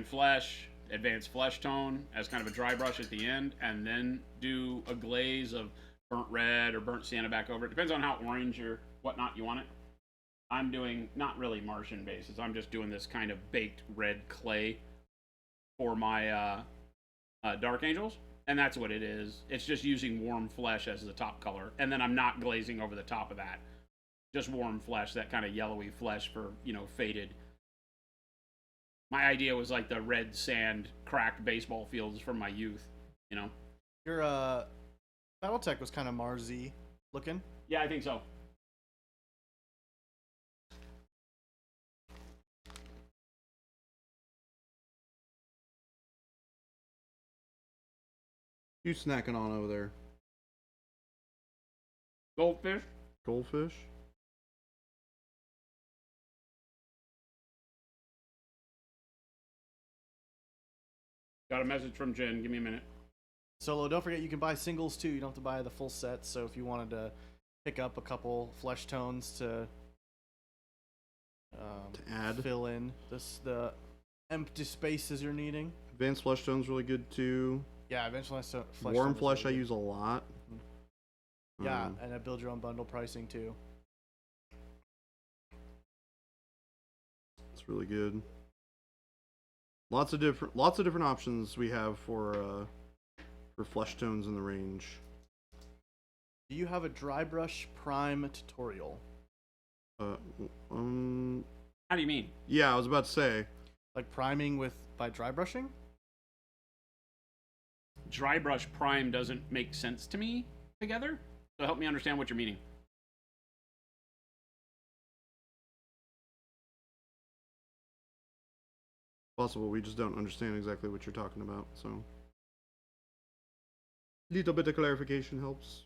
flesh, advanced flesh tone as kind of a dry brush at the end, and then do a glaze of burnt red or burnt sienna back over it. Depends on how orange or whatnot you want it. I'm doing not really Martian bases. I'm just doing this kind of baked red clay for my Dark Angels, and that's what it is. It's just using warm flesh as the top color, and then I'm not glazing over the top of that. Just warm flesh, that kind of yellowy flesh for, faded. My idea was like the red sand cracked baseball fields from my youth, Your Battletech was kind of Mars-y looking. Yeah, I think so. You snacking on over there? Goldfish? Goldfish? Got a message from Jen. Give me a minute. Solo, don't forget you can buy singles too. You don't have to buy the full set. So if you wanted to pick up a couple flesh tones to add, fill in the empty spaces you're needing. Advanced flesh tone's really good too. Yeah, eventually flesh warm tone flesh really I use a lot. Yeah, and I build your own bundle pricing too. It's really good. Lots of different options we have for flesh tones in the range. Do you have a dry brush prime tutorial? How do you mean? Yeah, I was about to say. Like priming by dry brushing? Dry brush prime doesn't make sense to me together. So help me understand what you're meaning. Possible we just don't understand exactly what you're talking about, so little bit of clarification helps.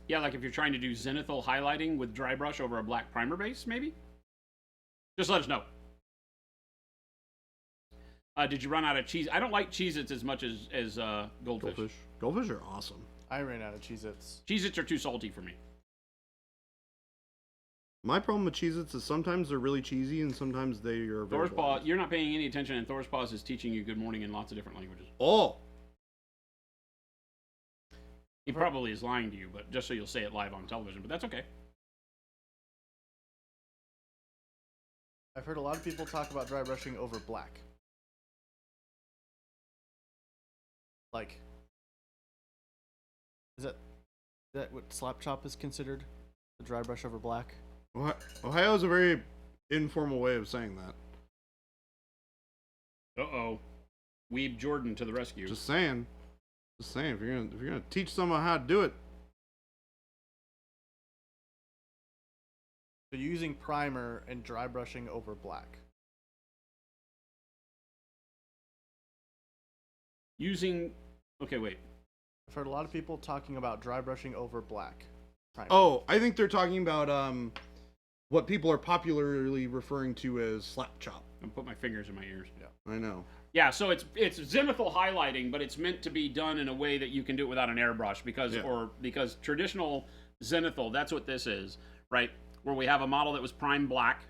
Yeah, like if you're trying to do zenithal highlighting with dry brush over a black primer base, maybe? Just let us know. Did you run out of cheese? I don't like Cheez-Its as much as Goldfish. Goldfish are awesome. I ran out of Cheez-Its. Cheez-Its are too salty for me. My problem with Cheez-Its is sometimes they're really cheesy and sometimes they are very Thor's Paw, you're not paying any attention, and Thor's Paws is teaching you good morning in lots of different languages. Oh! He probably is lying to you, but just so you'll say it live on television, but that's okay. I've heard a lot of people talk about dry brushing over black. Like, is that what slap chop is considered? The dry brush over black. Ohio is a very informal way of saying that. Uh-oh. Weeb Jordan to the rescue. Just saying. If you're gonna teach someone how to do it. So using primer and dry brushing over black. Okay, wait. I've heard a lot of people talking about dry brushing over black primer. Oh, I think they're talking about what people are popularly referring to as slap chop. I'm put my fingers in my ears. Yeah. I know. Yeah, so it's zenithal highlighting, but it's meant to be done in a way that you can do it without an airbrush because traditional zenithal, that's what this is, right? Where we have a model that was primed black,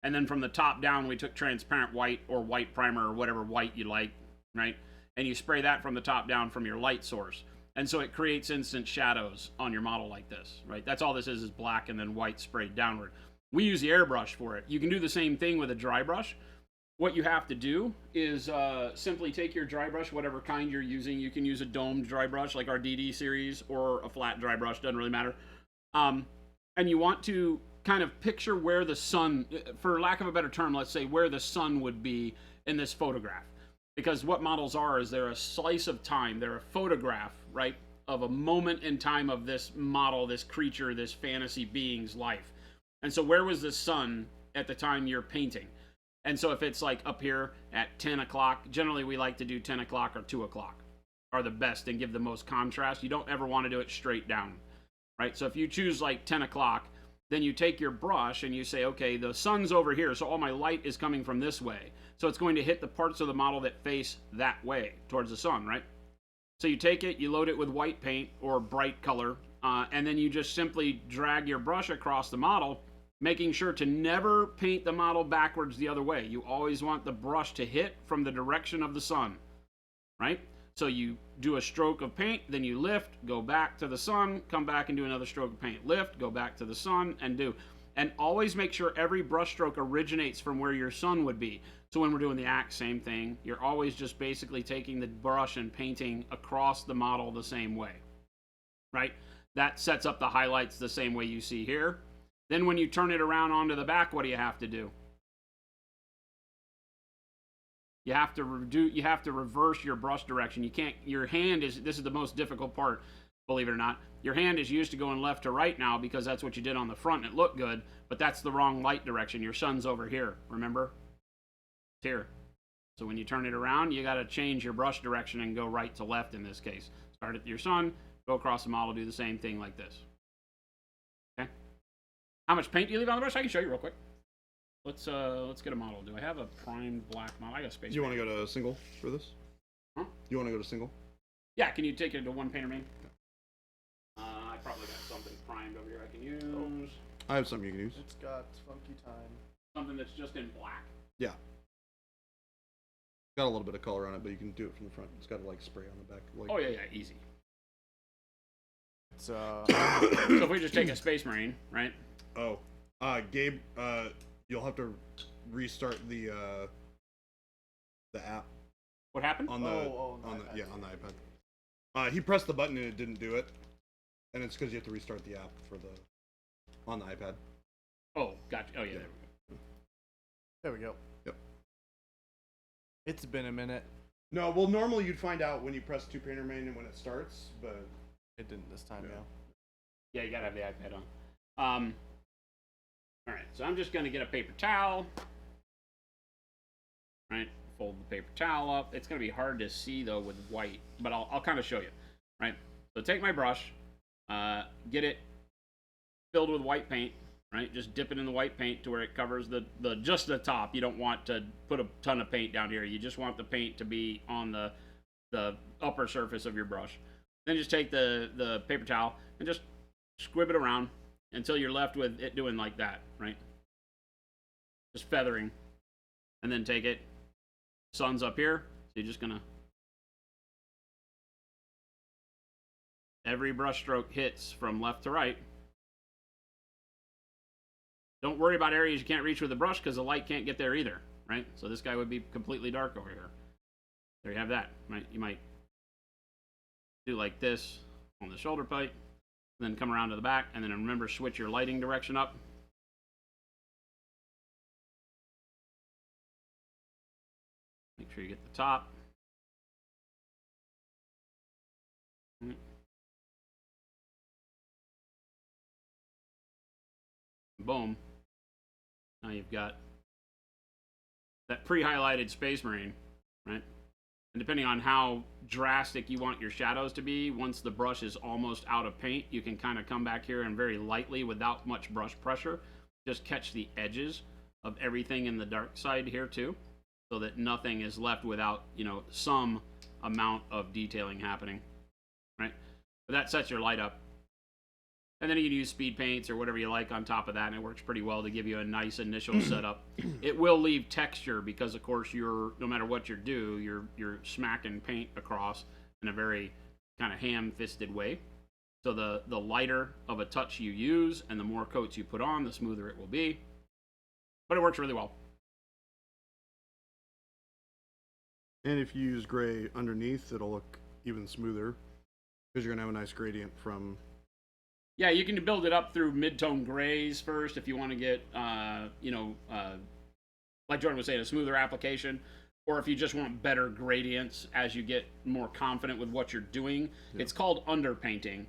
and then from the top down we took transparent white or white primer or whatever white you like, right? And you spray that from the top down from your light source. And so it creates instant shadows on your model like this, right? That's all this is black and then white sprayed downward. We use the airbrush for it. You can do the same thing with a dry brush. What you have to do is simply take your dry brush, whatever kind you're using. You can use a domed dry brush like our DD series or a flat dry brush, doesn't really matter. And you want to kind of picture where the sun, for lack of a better term, let's say where the sun would be in this photograph. Because what models are is they're a slice of time, they're a photograph, right, of a moment in time of this model, this creature, this fantasy being's life. And so where was the sun at the time you're painting? And so if it's like up here at 10 o'clock, generally we like to do 10 o'clock or 2 o'clock are the best and give the most contrast. You don't ever want to do it straight down, right? So if you choose like 10 o'clock, then you take your brush and you say, okay, the sun's over here, so all my light is coming from this way. So it's going to hit the parts of the model that face that way, towards the sun, right? So you take it, you load it with white paint or bright color, and then you just simply drag your brush across the model, making sure to never paint the model backwards the other way. You always want the brush to hit from the direction of the sun, right? So you do a stroke of paint, then you lift, go back to the sun, come back and do another stroke of paint. Lift, go back to the sun, and do. And always make sure every brush stroke originates from where your sun would be. So when we're doing the axe, same thing. You're always just basically taking the brush and painting across the model the same way, right? That sets up the highlights the same way you see here. Then when you turn it around onto the back, what do you have to do? You have to reverse your brush direction. You can't, your hand is, this is the most difficult part, believe it or not. Your hand is used to going left to right now because that's what you did on the front and it looked good, but that's the wrong light direction. Your sun's over here, remember? It's here. So when you turn it around, you got to change your brush direction and go right to left in this case. Start at your sun, go across the model, do the same thing like this. Okay? How much paint do you leave on the brush? I can show you real quick. Let's get a model. Do I have a primed black model? I got space. Do you want to go to single for this? Huh? You want to go to single? Yeah, can you take it to one painter main? I probably got something primed over here I can use. I have something you can use. It's got funky time. Something that's just in black. Yeah. Got a little bit of color on it, but you can do it from the front. It's got like spray on the back. Like... Oh yeah, easy. It's So if we just take a Space Marine, right? Oh, Gabe, you'll have to restart the app What happened? on the on the iPad. He pressed the button and it didn't do it, and it's because you have to restart the app for on the iPad. Oh, gotcha. Oh yeah, There we go. Yep. It's been a minute. No, well, normally you'd find out when you press two painter main and when it starts, but It didn't this time, Yeah. Yeah, you gotta have the iPad on. All right, so I'm just gonna get a paper towel. Right, fold the paper towel up. It's gonna be hard to see though with white, but I'll kind of show you. Right, so take my brush, get it filled with white paint. Right, just dip it in the white paint to where it covers just the top. You don't want to put a ton of paint down here. You just want the paint to be on the upper surface of your brush. Then just take the paper towel and just squib it around until you're left with it doing like that, right? Just feathering. And then take it. Sun's up here, so you're just gonna... Every brush stroke hits from left to right. Don't worry about areas you can't reach with the brush because the light can't get there either, right? So this guy would be completely dark over here. There you have that, right? You might do like this on the shoulder plate. then come around to the back, and then remember switch your lighting direction up. Make sure you get the top. Boom. Now you've got that pre-highlighted Space Marine, right? And depending on how drastic you want your shadows to be, once the brush is almost out of paint, you can kind of come back here and very lightly, without much brush pressure, just catch the edges of everything in the dark side here too, so that nothing is left without, you know, some amount of detailing happening, right? But that sets your light up. And then you can use speed paints or whatever you like on top of that, and it works pretty well to give you a nice initial setup. It will leave texture because, of course, no matter what you do, you're smacking paint across in a very kind of ham-fisted way. So the lighter of a touch you use and the more coats you put on, the smoother it will be. But it works really well. And if you use gray underneath, it'll look even smoother because you're going to have a nice gradient from... Yeah, you can build it up through mid-tone grays first if you want to get, like Jordan was saying, a smoother application. Or if you just want better gradients as you get more confident with what you're doing. Yeah. It's called underpainting,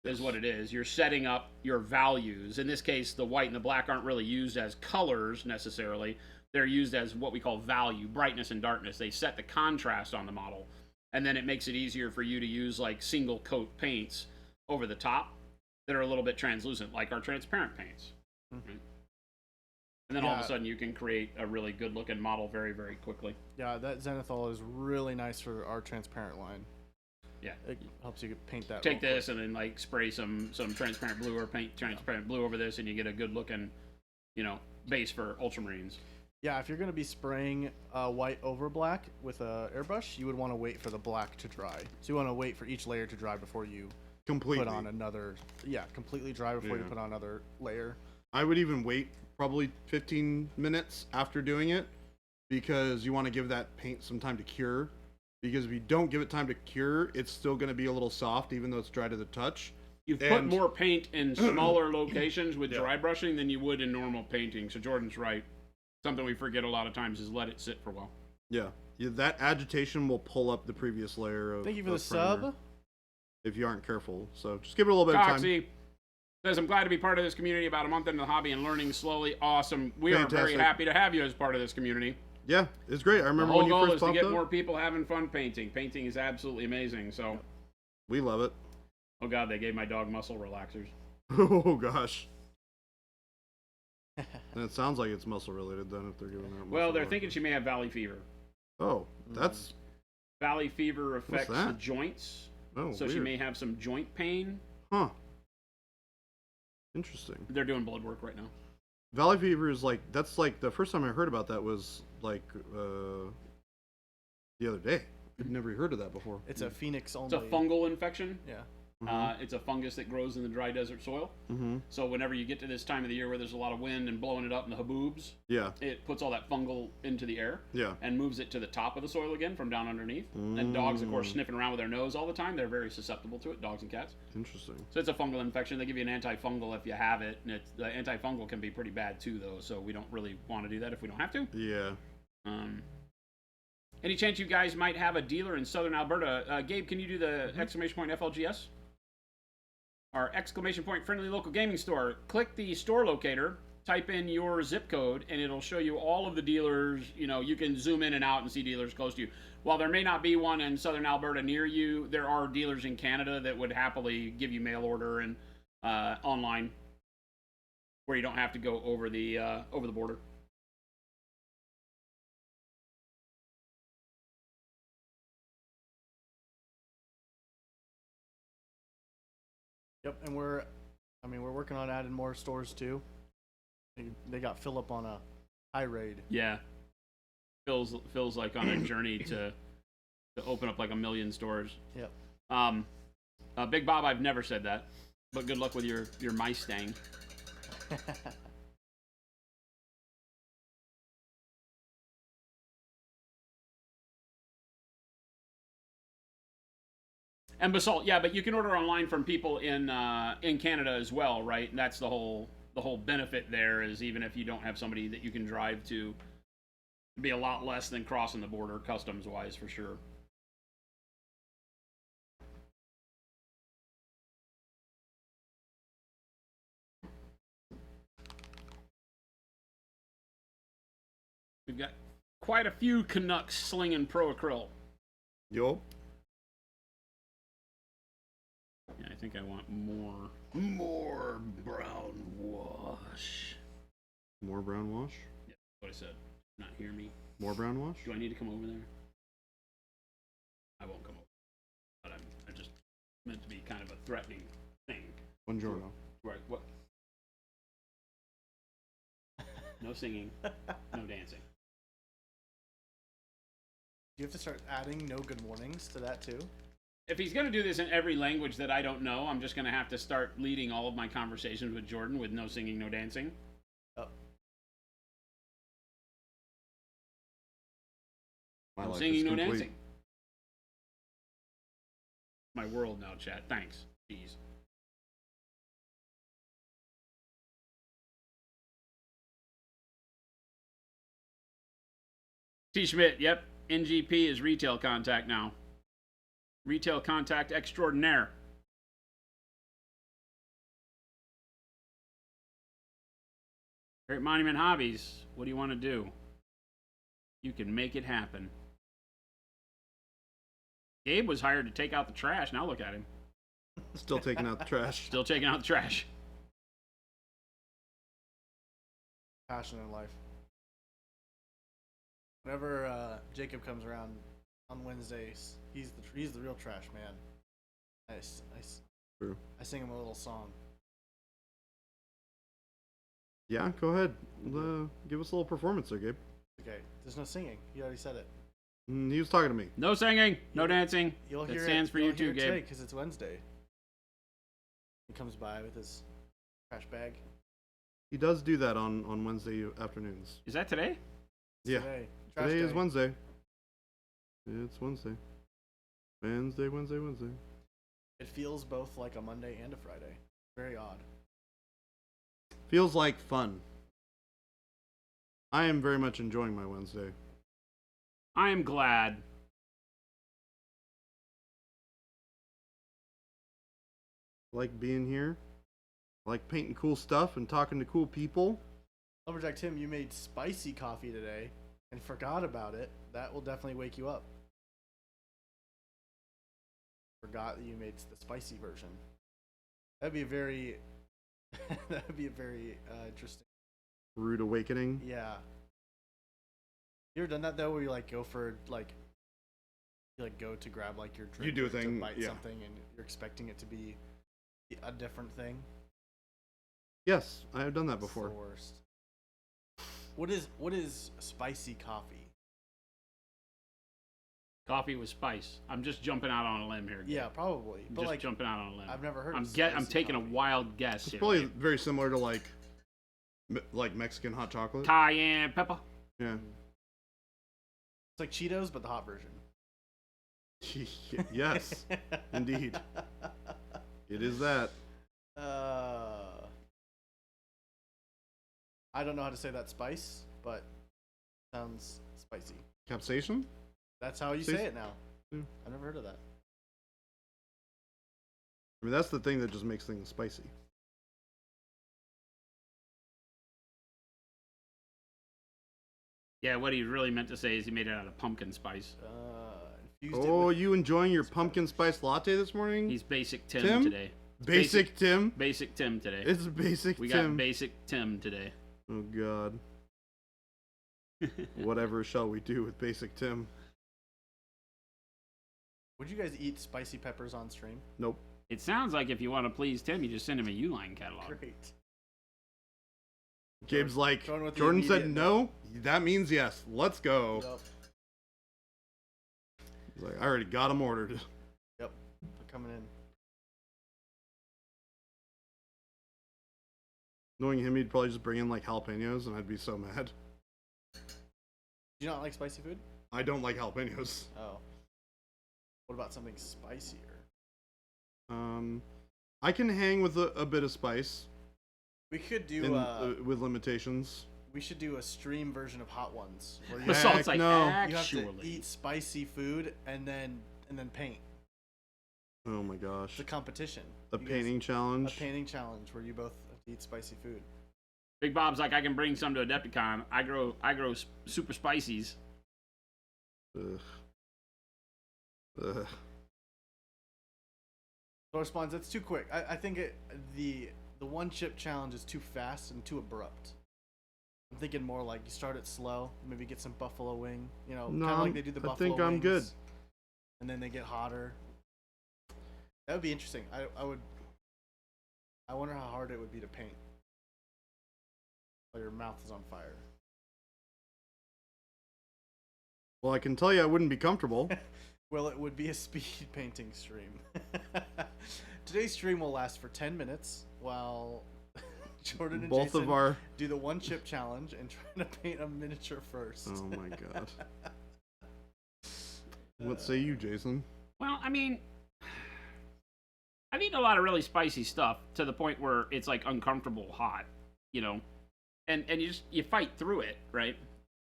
is what it is. You're setting up your values. In this case, the white and the black aren't really used as colors necessarily. They're used as what we call value, brightness and darkness. They set the contrast on the model. And then it makes it easier for you to use like single coat paints over the top that are a little bit translucent, like our transparent paints. Mm-hmm. And then all of a sudden you can create a really good looking model very, very quickly. Yeah, that zenithal is really nice for our transparent line. Yeah. It helps you paint that. Take this and then like spray some transparent blue or paint transparent blue over this, and you get a good looking, base for ultramarines. Yeah, if you're going to be spraying white over black with a airbrush, you would want to wait for the black to dry. So you want to wait for each layer to dry before you put on another. Yeah, completely dry before you put on another layer. I would even wait probably 15 minutes after doing it, because you want to give that paint some time to cure. Because if you don't give it time to cure, it's still going to be a little soft, even though it's dry to the touch. You've put more paint in smaller locations with dry brushing than you would in normal painting. So Jordan's right. Something we forget a lot of times is let it sit for a while. Yeah, that agitation will pull up the previous layer of. Thank you for the primer, sub. if you aren't careful. So just give it a little bit of time. Coxie says, I'm glad to be part of this community about a month into the hobby and learning slowly. Awesome. We are very happy to have you as part of this community. Yeah, it's great. I remember when you first popped up. The whole goal is to get more people having fun painting. Painting is absolutely amazing. So we love it. Oh God, they gave my dog muscle relaxers. Oh gosh. And it sounds like it's muscle related then if they're giving her. Well, they're thinking she may have valley fever. Oh, that's. Valley fever affects the joints. Oh, so weird. She may have some joint pain. Huh. Interesting. They're doing blood work right now. Valley fever is that's like the first time I heard about that was like the other day. I'd never heard of that before. It's a phoenix only. It's a fungal infection. Yeah. Mm-hmm. It's a fungus that grows in the dry desert soil. Mm-hmm. So whenever you get to this time of the year where there's a lot of wind and blowing it up in the haboobs, it puts all that fungal into the air and moves it to the top of the soil again from down underneath. And dogs, of course, sniffing around with their nose all the time. They're very susceptible to it, dogs and cats. Interesting. So it's a fungal infection. They give you an antifungal if you have it. And the antifungal can be pretty bad too, though. So we don't really want to do that if we don't have to. Yeah. Any chance you guys might have a dealer in southern Alberta? Gabe, can you do the exclamation point FLGS? Our exclamation point friendly local gaming store. Click the store locator, type in your zip code, and it'll show you all of the dealers. You can zoom in and out and see dealers close to you. While there may not be one in southern Alberta near you, there are dealers in Canada that would happily give you mail order and online, where you don't have to go over the border. Yep, and we're working on adding more stores too. They got Philip on a high raid. Yeah, feels like on a journey to open up like 1 million stores. Yep. Big Bob, I've never said that, but good luck with your Mustang. And basalt, yeah, but you can order online from people in Canada as well, right? And that's the whole benefit there is even if you don't have somebody that you can drive to, it'd be a lot less than crossing the border customs wise for sure. We've got quite a few Canucks slinging Pro Acryl. Yo. Yeah, I think I want more brown wash. More brown wash? Yeah, that's what I said. Not hear me. More brown wash? Do I need to come over there? I won't come over. But I just meant to be kind of a threatening thing. Buongiorno. Right, what? No singing, no dancing. You have to start adding no good mornings to that too. If he's going to do this in every language that I don't know, I'm just going to have to start leading all of my conversations with Jordan with no singing, no dancing. Oh. My No life singing, is no complete. dancing. My world now, chat. Thanks. Jeez. T. Schmidt, yep. NGP is retail contact now. Retail contact extraordinaire. Great Monument Hobbies, what do you want to do? You can make it happen. Gabe was hired to take out the trash. Now look at him. Still taking out the trash. Still taking out the trash. Passion in life. Whenever Jacob comes around on Wednesdays, he's the real trash man. True. I sing him a little song. Yeah, go ahead. Give us a little performance there, Gabe. Okay, there's no singing. You already said it. He was talking to me. No singing, no dancing. You'll That hear stands it, for you'll you too, hear it Gabe. today because it's Wednesday. He comes by with his trash bag. He does do that on Wednesday afternoons. Is that today? Yeah. Today, trash Today is day. Wednesday. It's Wednesday. Wednesday. It feels both like a Monday and a Friday. Very odd. Feels like fun. I am very much enjoying my Wednesday. I am glad. I like being here. I like painting cool stuff and talking to cool people. Lumberjack Tim, you made spicy coffee today and forgot about it. That will definitely wake you up. Forgot that you made the spicy version. That'd be a very interesting. Rude awakening. Yeah. You ever done that though, where you like go for like, you like go to grab like your drink, You do a to thing, bite yeah. something, and you're expecting it to be a different thing. Yes, I have done that It's before. the worst. What is spicy coffee? Coffee with spice. I'm just jumping out on a limb here. Gabe. Yeah, probably. I'm But just like, jumping out on a limb. I've never heard. I'm of spicy I'm taking coffee. a wild guess. It's here, probably Gabe. very similar to like Mexican hot chocolate. Cayenne pepper. Yeah. It's like Cheetos, but the hot version. Yes, indeed. It is that. I don't know how to say that spice, but sounds spicy. Capsaicin? That's how you Spice- say it now. Yeah. I've never heard of that. I mean, that's the thing that just makes things spicy. Yeah, what he really meant to say is he made it out of pumpkin spice. Infused it Oh, with- you enjoying your pumpkin spice latte this morning? He's basic Tim, Tim? today. Basic Tim? Basic Tim today. It's basic We Tim. got basic Tim today. Oh, God. Whatever shall we do with basic Tim? Would you guys eat spicy peppers on stream? Nope. It sounds like if you want to please Tim, you just send him a Uline catalog. Great. Gabe's like, Going with the Jordan said immediate no. That means yes. Let's go. Yep. He's like, I already got them ordered. Yep. They're coming in. Knowing him, he'd probably just bring in like jalapenos, and I'd be so mad. Do you not like spicy food? I don't like jalapenos. Oh. What about something spicier? I can hang with a bit of spice. We could do with limitations. We should do a stream version of Hot Ones where The salt's like, no. you have actually. to eat spicy food and then paint. Oh my gosh. It's a competition. A painting challenge. A painting challenge where you both have to eat spicy food. Big Bob's like, I can bring some to Adepticon. I grow super spicies. Ugh. So responds, that's too quick. I think the one chip challenge is too fast and too abrupt. I'm thinking more like you start it slow, maybe get some buffalo wing, kind of like they do the buffalo wings. I think I'm good. And then they get hotter. That would be interesting. I wonder how hard it would be to paint while your mouth is on fire. Well, I can tell you I wouldn't be comfortable. Well, it would be a speed painting stream. Today's stream will last for 10 minutes while Jordan and Both Jason of our do the one chip challenge and try to paint a miniature first. Oh my god. What say you, Jason? Well, I mean, I've eaten a lot of really spicy stuff to the point where it's like uncomfortable hot, and you fight through it, right?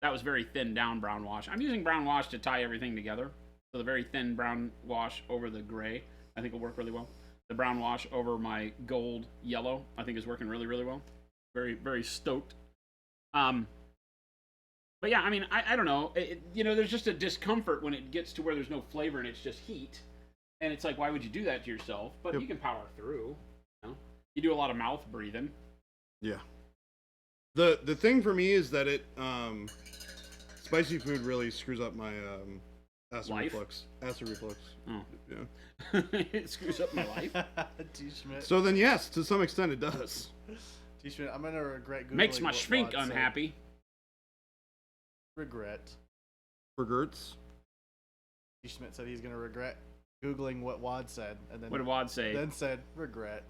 That was very thin down brown wash. I'm using brown wash to tie everything together. So the very thin brown wash over the gray, I think will work really well. The brown wash over my gold yellow, I think is working really, really well. Very, very stoked. But yeah, I mean, I don't know. There's just a discomfort when it gets to where there's no flavor and it's just heat. And it's like, why would you do that to yourself? But you can power through. You do a lot of mouth breathing. Yeah. The thing for me is that it spicy food really screws up my acid reflux. Acid reflux. Oh. Yeah. It screws up my life. T-Schmidt. So then yes, to some extent it does. T-Schmidt, I'm gonna regret Googling Makes my what shrink Wad said. unhappy. Regret. For Gertz. T-Schmidt said he's gonna regret Googling what Wad said, and then What did Wad say? then said regret.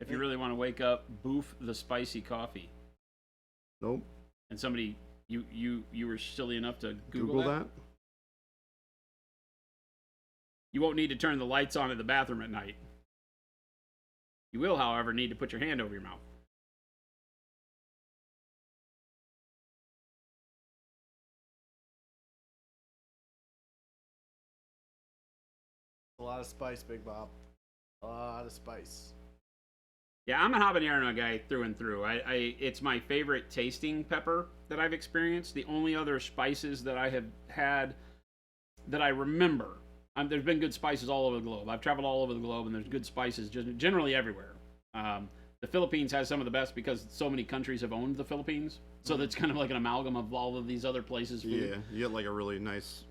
If you really want to wake up, boof the spicy coffee. Nope. And somebody, you were silly enough to Google that? You won't need to turn the lights on in the bathroom at night. You will, however, need to put your hand over your mouth. A lot of spice, Big Bob. A lot of spice. Yeah, I'm a habanero guy through and through. It's my favorite tasting pepper that I've experienced. The only other spices that I have had that I remember. There's been good spices all over the globe. I've traveled all over the globe, and there's good spices generally everywhere. The Philippines has some of the best because so many countries have owned the Philippines. So that's kind of like an amalgam of all of these other places' food. Yeah, you get like a really nice...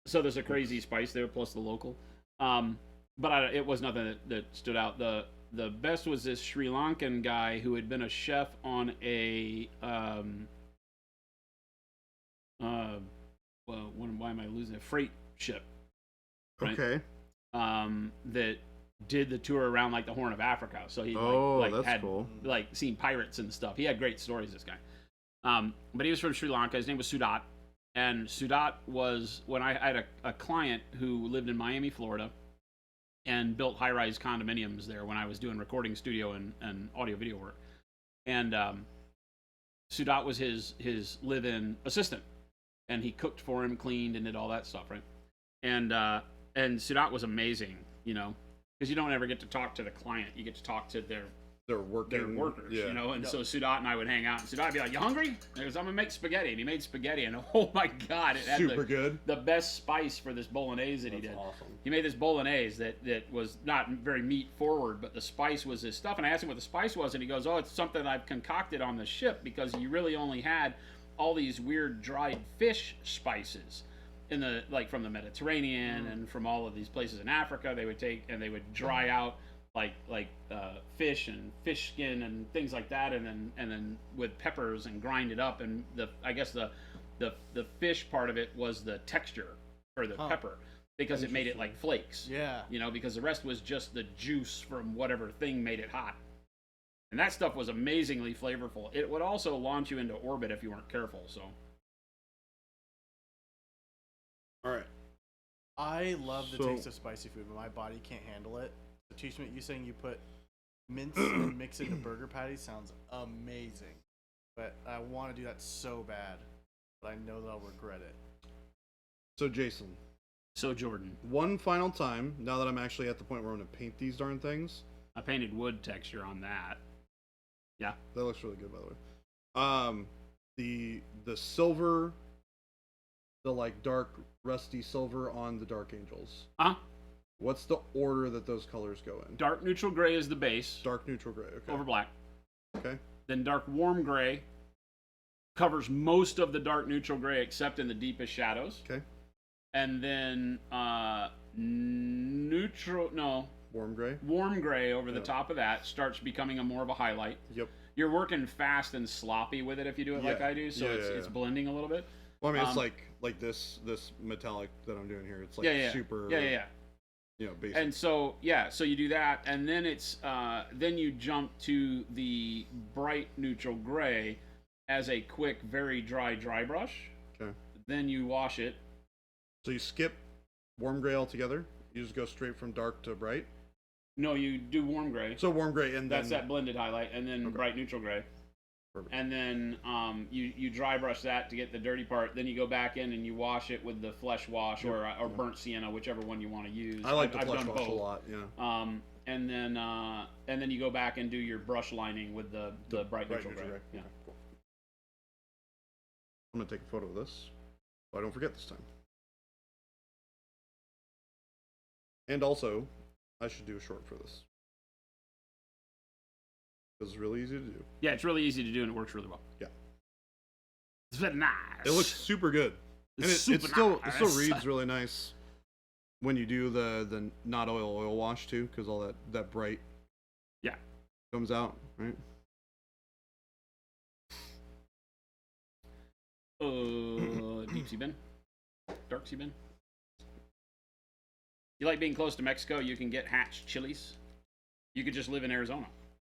So there's a crazy spice there, plus the local. But it was nothing that stood out. The best was this Sri Lankan guy who had been a chef on a why am I losing a freight ship? Right? Okay. That did the tour around like the Horn of Africa. So he that's had cool. like seen pirates and stuff. He had great stories, this guy. But he was from Sri Lanka. His name was Sudat. And Sudat was when I had a client who lived in Miami, Florida, and built high-rise condominiums there when I was doing recording studio and audio-video work. And Sudat was his live-in assistant. And he cooked for him, cleaned, and did all that stuff, right? And Sudat was amazing, because you don't ever get to talk to the client. You get to talk to their workers, yeah. And so Sudat and I would hang out, and Sudat would be like, "You hungry?" And he goes, "I'm gonna make spaghetti," and he made spaghetti, and oh my god, it had super good. The best spice for this bolognese that he did. Awesome. He made this bolognese that was not very meat forward, but the spice was his stuff. And I asked him what the spice was, and he goes, "Oh, it's something I've concocted on the ship because you really only had all these weird dried fish spices." In the from the Mediterranean and from all of these places in Africa, they would take and they would dry out like fish and fish skin and things like that, and then with peppers and grind it up. And I guess the fish part of it was the texture for the pepper because it made it like flakes. Yeah. Because the rest was just the juice from whatever thing made it hot. And that stuff was amazingly flavorful. It would also launch you into orbit if you weren't careful. So. All right. I love the taste of spicy food, but my body can't handle it. Teach me. You saying you put mince and mix it into burger patties sounds amazing, but I want to do that so bad, but I know that I'll regret it. So Jason. So Jordan. One final time, now that I'm actually at the point where I'm gonna paint these darn things. I painted wood texture on that. Yeah. That looks really good, by the way. The silver, the like dark rusty silver on the Dark Angels. What's the order that those colors go in? Dark neutral gray is the base. Dark neutral gray. Okay. Over black. Okay. Then dark warm gray covers most of the dark neutral gray except in the deepest shadows. Okay. And then warm gray. Warm gray over the top of that starts becoming more of a highlight. Yep. You're working fast and sloppy with it if you do it like I do, so it's blending a little bit. Well, I mean, it's like this metallic that I'm doing here. It's like super. Yeah. Basic. And so so you do that, and then it's then you jump to the bright neutral gray as a quick, very dry brush. Okay. Then you wash it. So you skip warm gray altogether. You just go straight from dark to bright. No, you do warm gray. So warm gray, and that's that blended highlight, and then bright neutral gray. Perfect. And then you dry brush that to get the dirty part. Then you go back in and you wash it with the flesh wash or burnt sienna, whichever one you want to use. I like the flesh wash a lot. Yeah. And then you go back and do your brush lining with the bright neutral gray. Yeah. Okay, cool. I'm gonna take a photo of this, so I don't forget this time. And also, I should do a short for this. It's really easy to do. Yeah, it's really easy to do and it works really well. Yeah. It's very nice. It looks super good. And it still reads really nice when you do the not oil wash too, because all that bright comes out, right? Deep sea bin. Dark sea bin. You like being close to Mexico, you can get hatch chilies. You could just live in Arizona.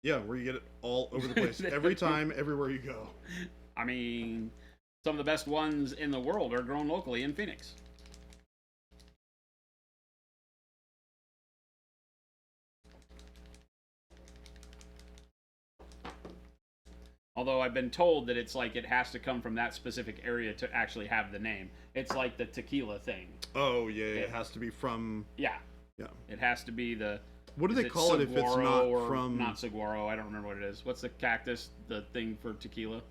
Yeah, where you get it all over the place. Every time, everywhere you go. I mean, some of the best ones in the world are grown locally in Phoenix. Although I've been told that it's like it has to come from that specific area to actually have the name. It's like the tequila thing. Oh, yeah, it has to be from... Yeah. It has to be the... What do they call it if it's not from... Not saguaro, I don't remember what it is. What's the cactus, the thing for tequila?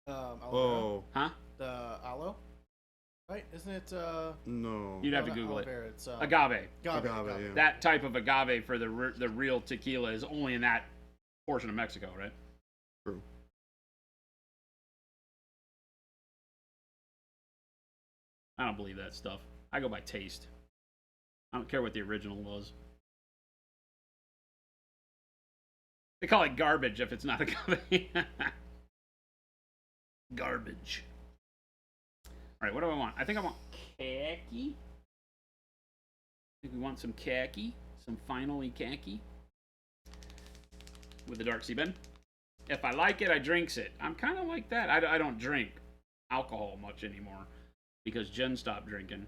Aloe. Huh? The aloe? Right? Isn't it, No. You'd have to Google it. It's, agave. Agave, yeah. That type of agave for the real tequila is only in that portion of Mexico, right? True. I don't believe that stuff. I go by taste. I don't care what the original was. They call it garbage if it's not agave. Garbage. All right, what do I want? I think I want khaki. I think we want some khaki. Some finally khaki. With the dark sea bin. If I like it, I drinks it. I'm kind of like that. I don't drink alcohol much anymore because Jen stopped drinking.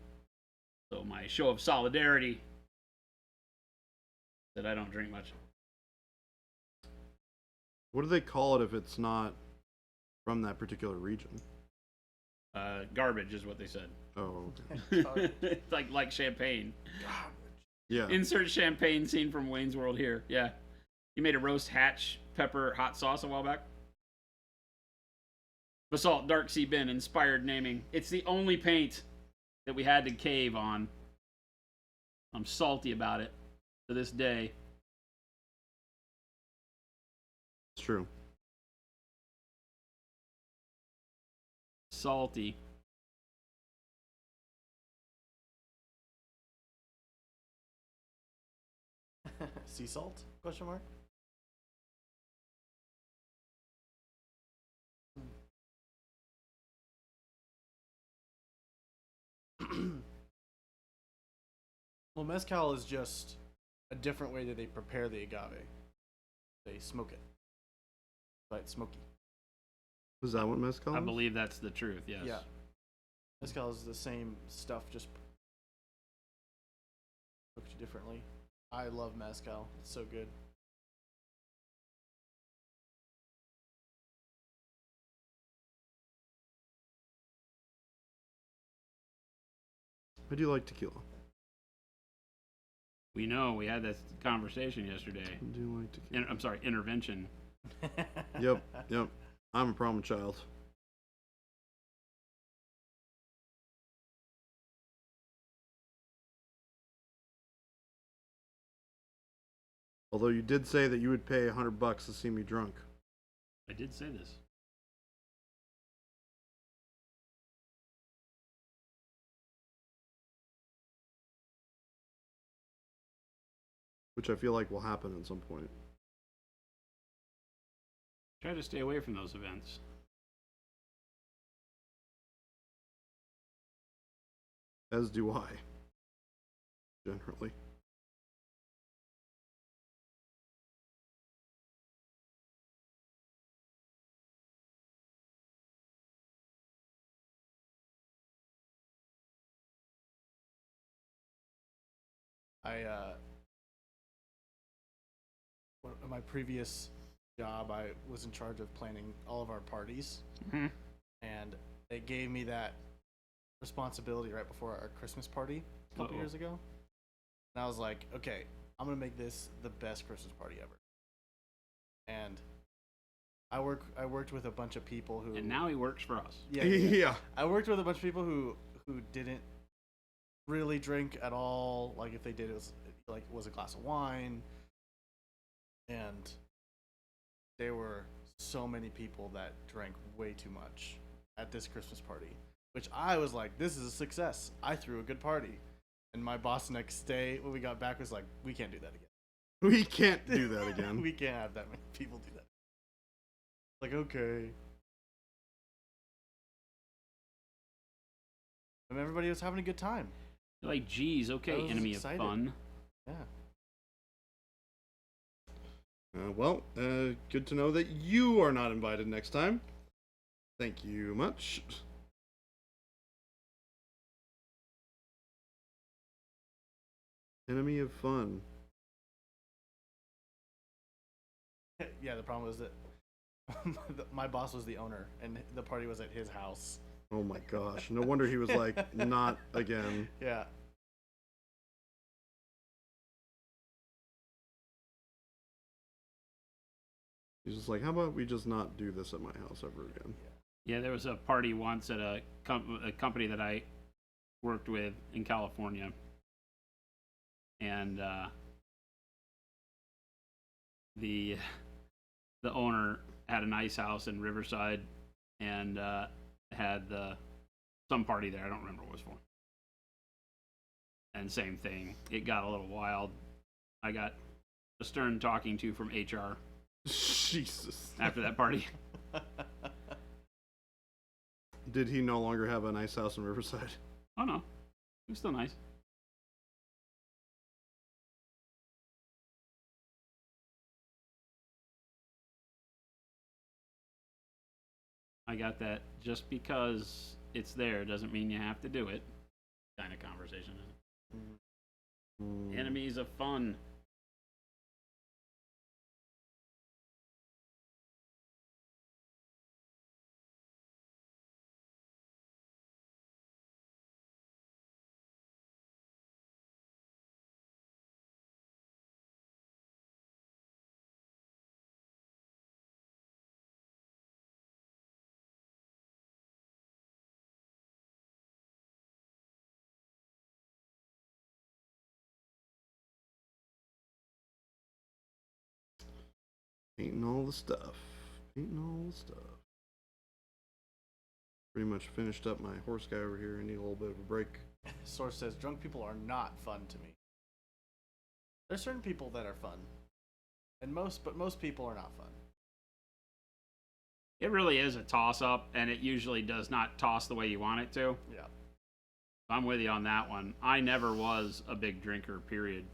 So my show of solidarity that I don't drink much. What do they call it if it's not from that particular region? Garbage is what they said. Oh, okay. like champagne. Garbage. Yeah. Insert champagne scene from Wayne's World here. Yeah. You made a roast hatch pepper hot sauce a while back. Basalt Dark Sea Bin inspired naming. It's the only paint that we had to cave on. I'm salty about it to this day. It's true. Salty. Sea salt? Question mark? Well, mezcal is just a different way that they prepare the agave. They smoke it. So it's smoky. Was that what mezcal is? I believe that's the truth, yes. Yeah. Mezcal is the same stuff, just cooked differently. I love mezcal. It's so good. I do like tequila. We know we had this conversation yesterday. I do like tequila. I'm sorry, intervention. Yep. I'm a problem child. Although you did say that you would pay $100 to see me drunk. I did say this. Which I feel like will happen at some point. Try to stay away from those events. As do I. Generally. At my previous job, I was in charge of planning all of our parties, and they gave me that responsibility right before our Christmas party a couple years ago. And I was like, okay, I'm gonna make this the best Christmas party ever. And I worked with a bunch of people who. And now he works for us. Yeah. I worked with a bunch of people who didn't really drink at all. Like if they did, it was a glass of wine. And there were so many people that drank way too much at this Christmas party, which I was like, this is a success. I threw a good party. And my boss next day, when we got back, was like, we can't do that again. We can't do that again. We can't have that many people do that. Like, okay. And everybody was having a good time. You're like, geez, okay, enemy excited. of fun. Yeah. Good to know that you are not invited next time. Thank you much. Enemy of fun. Yeah, the problem was that my boss was the owner, and the party was at his house. Oh my gosh. No wonder he was like, not again. Yeah. He's just like, how about we just not do this at my house ever again? Yeah, there was a party once at a company that I worked with in California. And the owner had a nice house in Riverside and had some party there. I don't remember what it was for. And same thing. It got a little wild. I got a stern talking to from HR. Jesus. After that party. Did he no longer have a nice house in Riverside? Oh no. It was still nice. I got that just because it's there doesn't mean you have to do it kind of conversation. Enemies of fun. Painting all the stuff. Painting all the stuff. Pretty much finished up my horse guy over here. I need a little bit of a break. Source says drunk people are not fun to me. There's certain people that are fun, and most people are not fun. It really is a toss-up, and it usually does not toss the way you want it to. Yeah. I'm with you on that one. I never was a big drinker, period.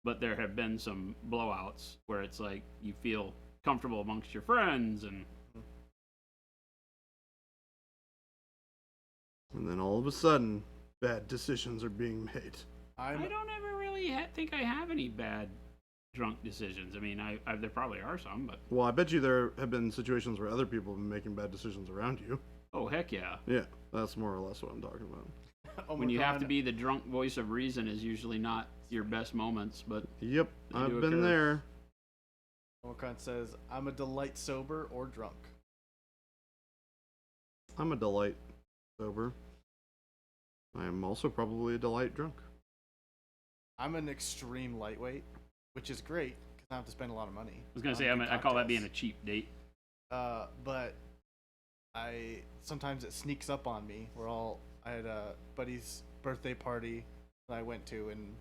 But there have been some blowouts where it's like you feel comfortable amongst your friends and then all of a sudden bad decisions are being made. I don't ever really think I have any bad drunk decisions. I mean, I there probably are some, but Well, I bet you there have been situations where other people have been making bad decisions around you. oh heck yeah. Yeah, that's more or less what I'm talking about. When you have to be the drunk voice of reason is usually not your best moments, but Yep, they I've do been occur. there. Omicron says, I'm a delight sober or drunk. I'm a delight sober. I am also probably a delight drunk. I'm an extreme lightweight, which is great because I don't have to spend a lot of money. I was gonna on say good I call that being a cocktails. cheap date. But sometimes it sneaks up on me. I had a buddy's birthday party that I went to, and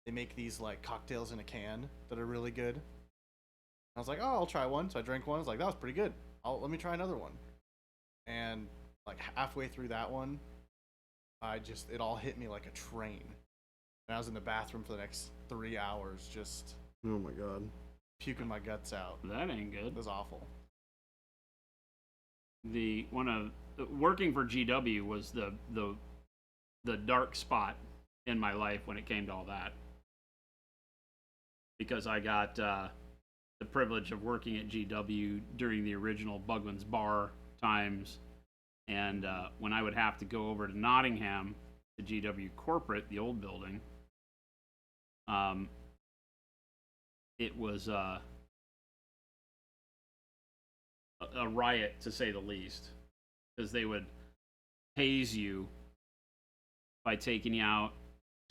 they make these like cocktails in a can that are really good. I was like, oh, I'll try one. So I drank one. I was like, that was pretty good. Let me try another one. And like halfway through that one, it all hit me like a train. And I was in the bathroom for the next 3 hours, just Oh my god. puking my guts out. That ain't good. It was awful. Working for GW was the dark spot in my life when it came to all that, because I got the privilege of working at GW during the original Bugman's Bar times, and when I would have to go over to Nottingham, the GW corporate, the old building, it was a riot, to say the least, because they would haze you by taking you out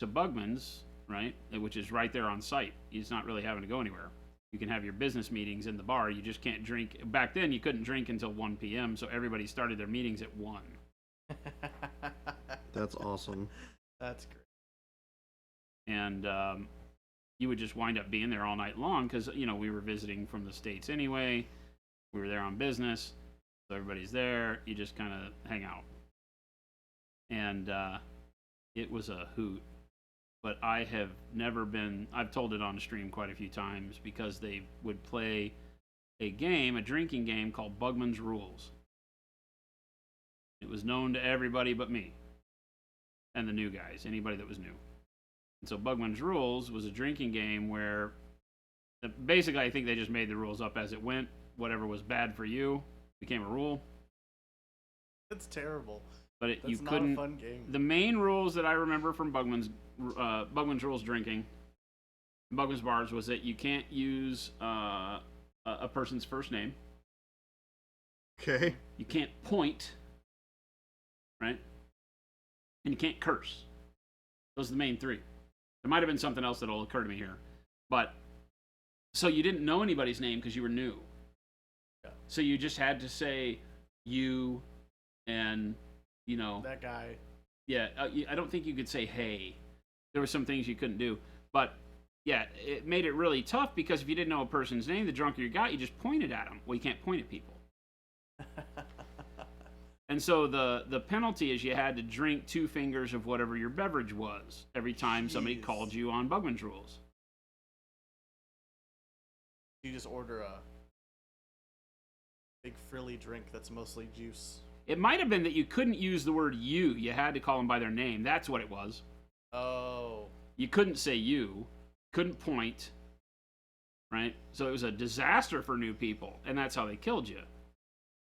to Bugman's, right, which is right there on site. It's not really having to go anywhere. You can have your business meetings in the bar. You just can't drink. Back then, you couldn't drink until 1 p.m., so everybody started their meetings at 1. That's awesome. That's great. And you would just wind up being there all night long because, we were visiting from the States anyway. We were there on business, so everybody's there. You just kind of hang out. And it was a hoot. But I have never been, I've told it on stream quite a few times, because they would play a drinking game called Bugman's Rules. It was known to everybody but me and the new guys, anybody that was new. And so Bugman's Rules was a drinking game where basically I think they just made the rules up as it went. Whatever was bad for you became a rule. That's terrible. But you That's not couldn't. a fun game. The main rules that I remember from Bugman's Rules drinking, Bugman's Bars, was that you can't use a person's first name. Okay. You can't point, right? And you can't curse. Those are the main three. There might have been something else that'll occur to me here, but so you didn't know anybody's name because you were new. Yeah. So you just had to say you and That guy. Yeah, I don't think you could say hey. There were some things you couldn't do. But, yeah, it made it really tough because if you didn't know a person's name, the drunker you got, you just pointed at them. Well, you can't point at people. And so the penalty is you had to drink 2 fingers of whatever your beverage was every time somebody Jeez. called you on Bugman's Rules. You just order a big frilly drink that's mostly juice. It might have been that you couldn't use the word you. You had to call them by their name. That's what it was. Oh. You couldn't say you, couldn't point, right? So it was a disaster for new people, and that's how they killed you.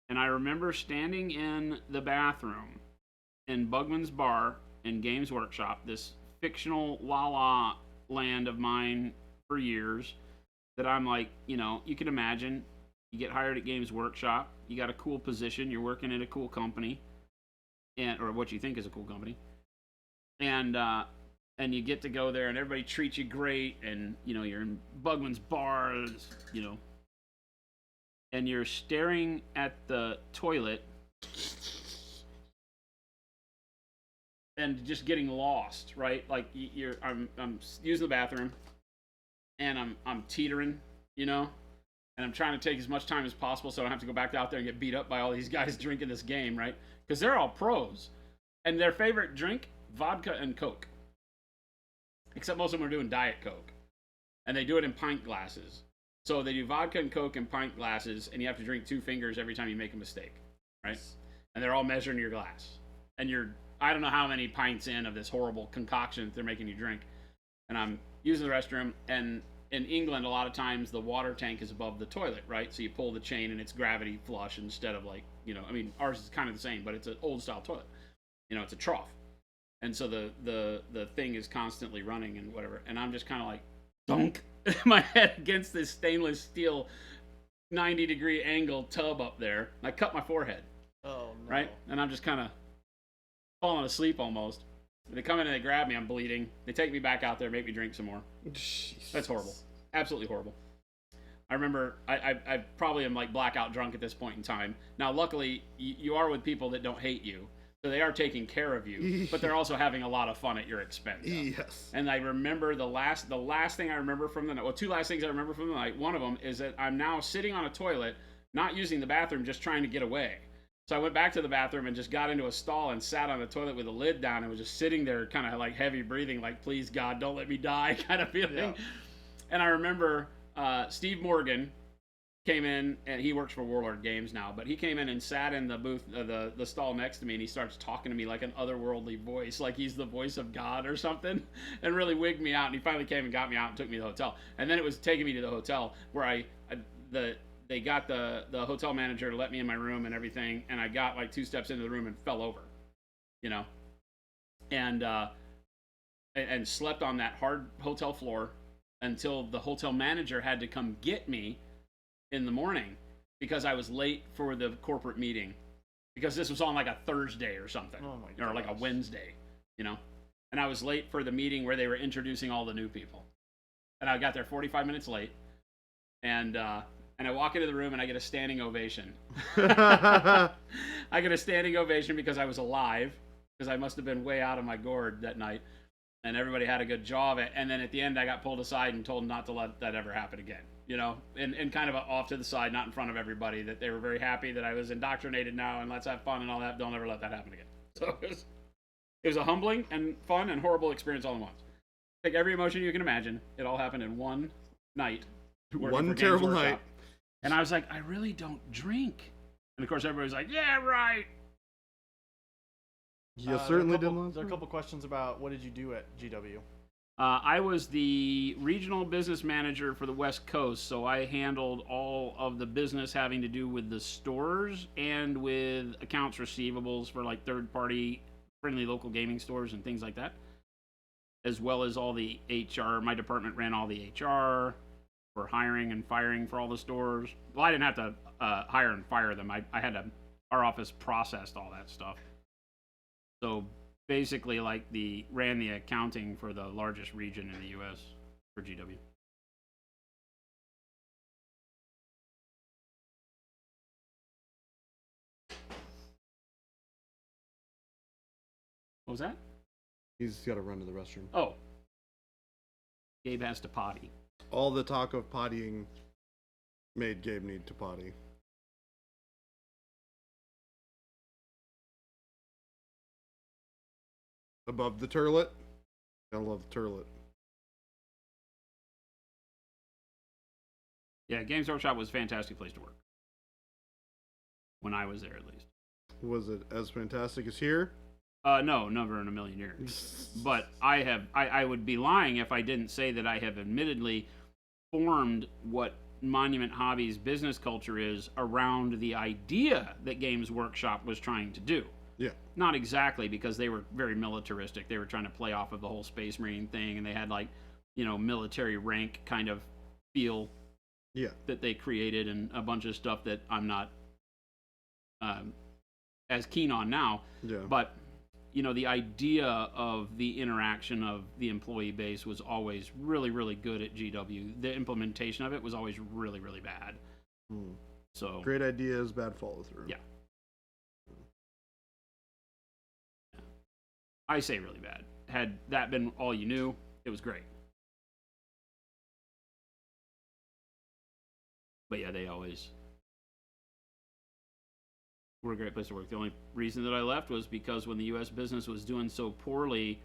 And I remember standing in the bathroom in Bugman's Bar in Games Workshop, this fictional la-la land of mine for years, that I'm like, you can imagine, you get hired at Games Workshop, you got a cool position, you're working at a cool company, or what you think is a cool company, and you get to go there, and everybody treats you great, and you're in Bugman's Bar, and you're staring at the toilet and just getting lost, right? Like I'm using the bathroom, and I'm teetering, and I'm trying to take as much time as possible so I don't have to go back out there and get beat up by all these guys drinking this game, right? Because they're all pros, and their favorite drink, vodka and Coke. Except most of them are doing Diet Coke, and they do it in pint glasses. So they do vodka and Coke in pint glasses, and you have to drink 2 fingers every time you make a mistake, right? And they're all measuring your glass, and you're I don't know how many pints in of this horrible concoction that they're making you drink. And I'm using the restroom, and in England, a lot of times the water tank is above the toilet, right? So you pull the chain and it's gravity flush instead of like, I mean, ours is kind of the same, but it's an old style toilet. It's a trough. And so the thing is constantly running and whatever. And I'm just kind of like, dunk my head against this stainless steel 90-degree angle tub up there. I cut my forehead. Oh, no. Right? And I'm just kind of falling asleep almost. They come in and they grab me. I'm bleeding. They take me back out there, make me drink some more. Jesus. That's horrible. Absolutely horrible. I remember I probably am like blackout drunk at this point in time. Now, luckily, you are with people that don't hate you. So they are taking care of you, but they're also having a lot of fun at your expense. Yes. And I remember the last thing I remember from the night, well, two last things I remember from the night. One of them is that I'm now sitting on a toilet, not using the bathroom, just trying to get away. So I went back to the bathroom and just got into a stall and sat on the toilet with the lid down and was just sitting there kind of like heavy breathing, like, please, God, don't let me die kind of feeling. Yeah. And I remember Steve Morgan came in, and he works for Warlord Games now, but he came in and sat in the booth, the stall next to me, and he starts talking to me like an otherworldly voice, like he's the voice of God or something, and really wigged me out. And he finally came and got me out and took me to the hotel. And then it was taking me to the hotel where they got the hotel manager to let me in my room and everything, and I got like 2 steps into the room and fell over, and slept on that hard hotel floor until the hotel manager had to come get me in the morning because I was late for the corporate meeting, because this was on like a Thursday or something, or like a Wednesday, and I was late for the meeting where they were introducing all the new people, and I got there 45 minutes late, and I walk into the room and I get a standing ovation. I get a standing ovation because I was alive, because I must have been way out of my gourd that night, and everybody had a good jaw of it. And then at the end, I got pulled aside and told not to let that ever happen again. And kind of off to the side, not in front of everybody, that they were very happy that I was indoctrinated now and let's have fun and all that. Don't ever let that happen again. So it was a humbling and fun and horrible experience all at once. Take every emotion you can imagine. It all happened in one night. One terrible night. And I was like, I really don't drink. And of course, everybody was like, yeah, right. You certainly didn't. There are a couple questions about what did you do at GW? I was the regional business manager for the West Coast, so I handled all of the business having to do with the stores and with accounts receivables for like third-party friendly local gaming stores and things like that, as well as all the HR. My department ran all the HR for hiring and firing for all the stores. Well, I didn't have to hire and fire them. I had our office processed all that stuff. So basically, ran the accounting for the largest region in the U.S. for GW. What was that? He's got to run to the restroom. Oh. Gabe has to potty. All the talk of pottying made Gabe need to potty. Above the turlet. Gotta love the turlet. Yeah, Games Workshop was a fantastic place to work. When I was there, at least. Was it as fantastic as here? No, never in a million years. But I would be lying if I didn't say that I have admittedly formed what Monument Hobbies business culture is around the idea that Games Workshop was trying to do. Yeah. Not exactly, because they were very militaristic. They were trying to play off of the whole Space Marine thing, and they had military rank kind of feel that they created, and a bunch of stuff that I'm not as keen on now. Yeah. But the idea of the interaction of the employee base was always really, really good at GW. The implementation of it was always really, really bad. So great ideas, bad follow through. Yeah. I say really bad. Had that been all you knew, it was great. But yeah, they always were a great place to work. The only reason that I left was because when the U.S. business was doing so poorly,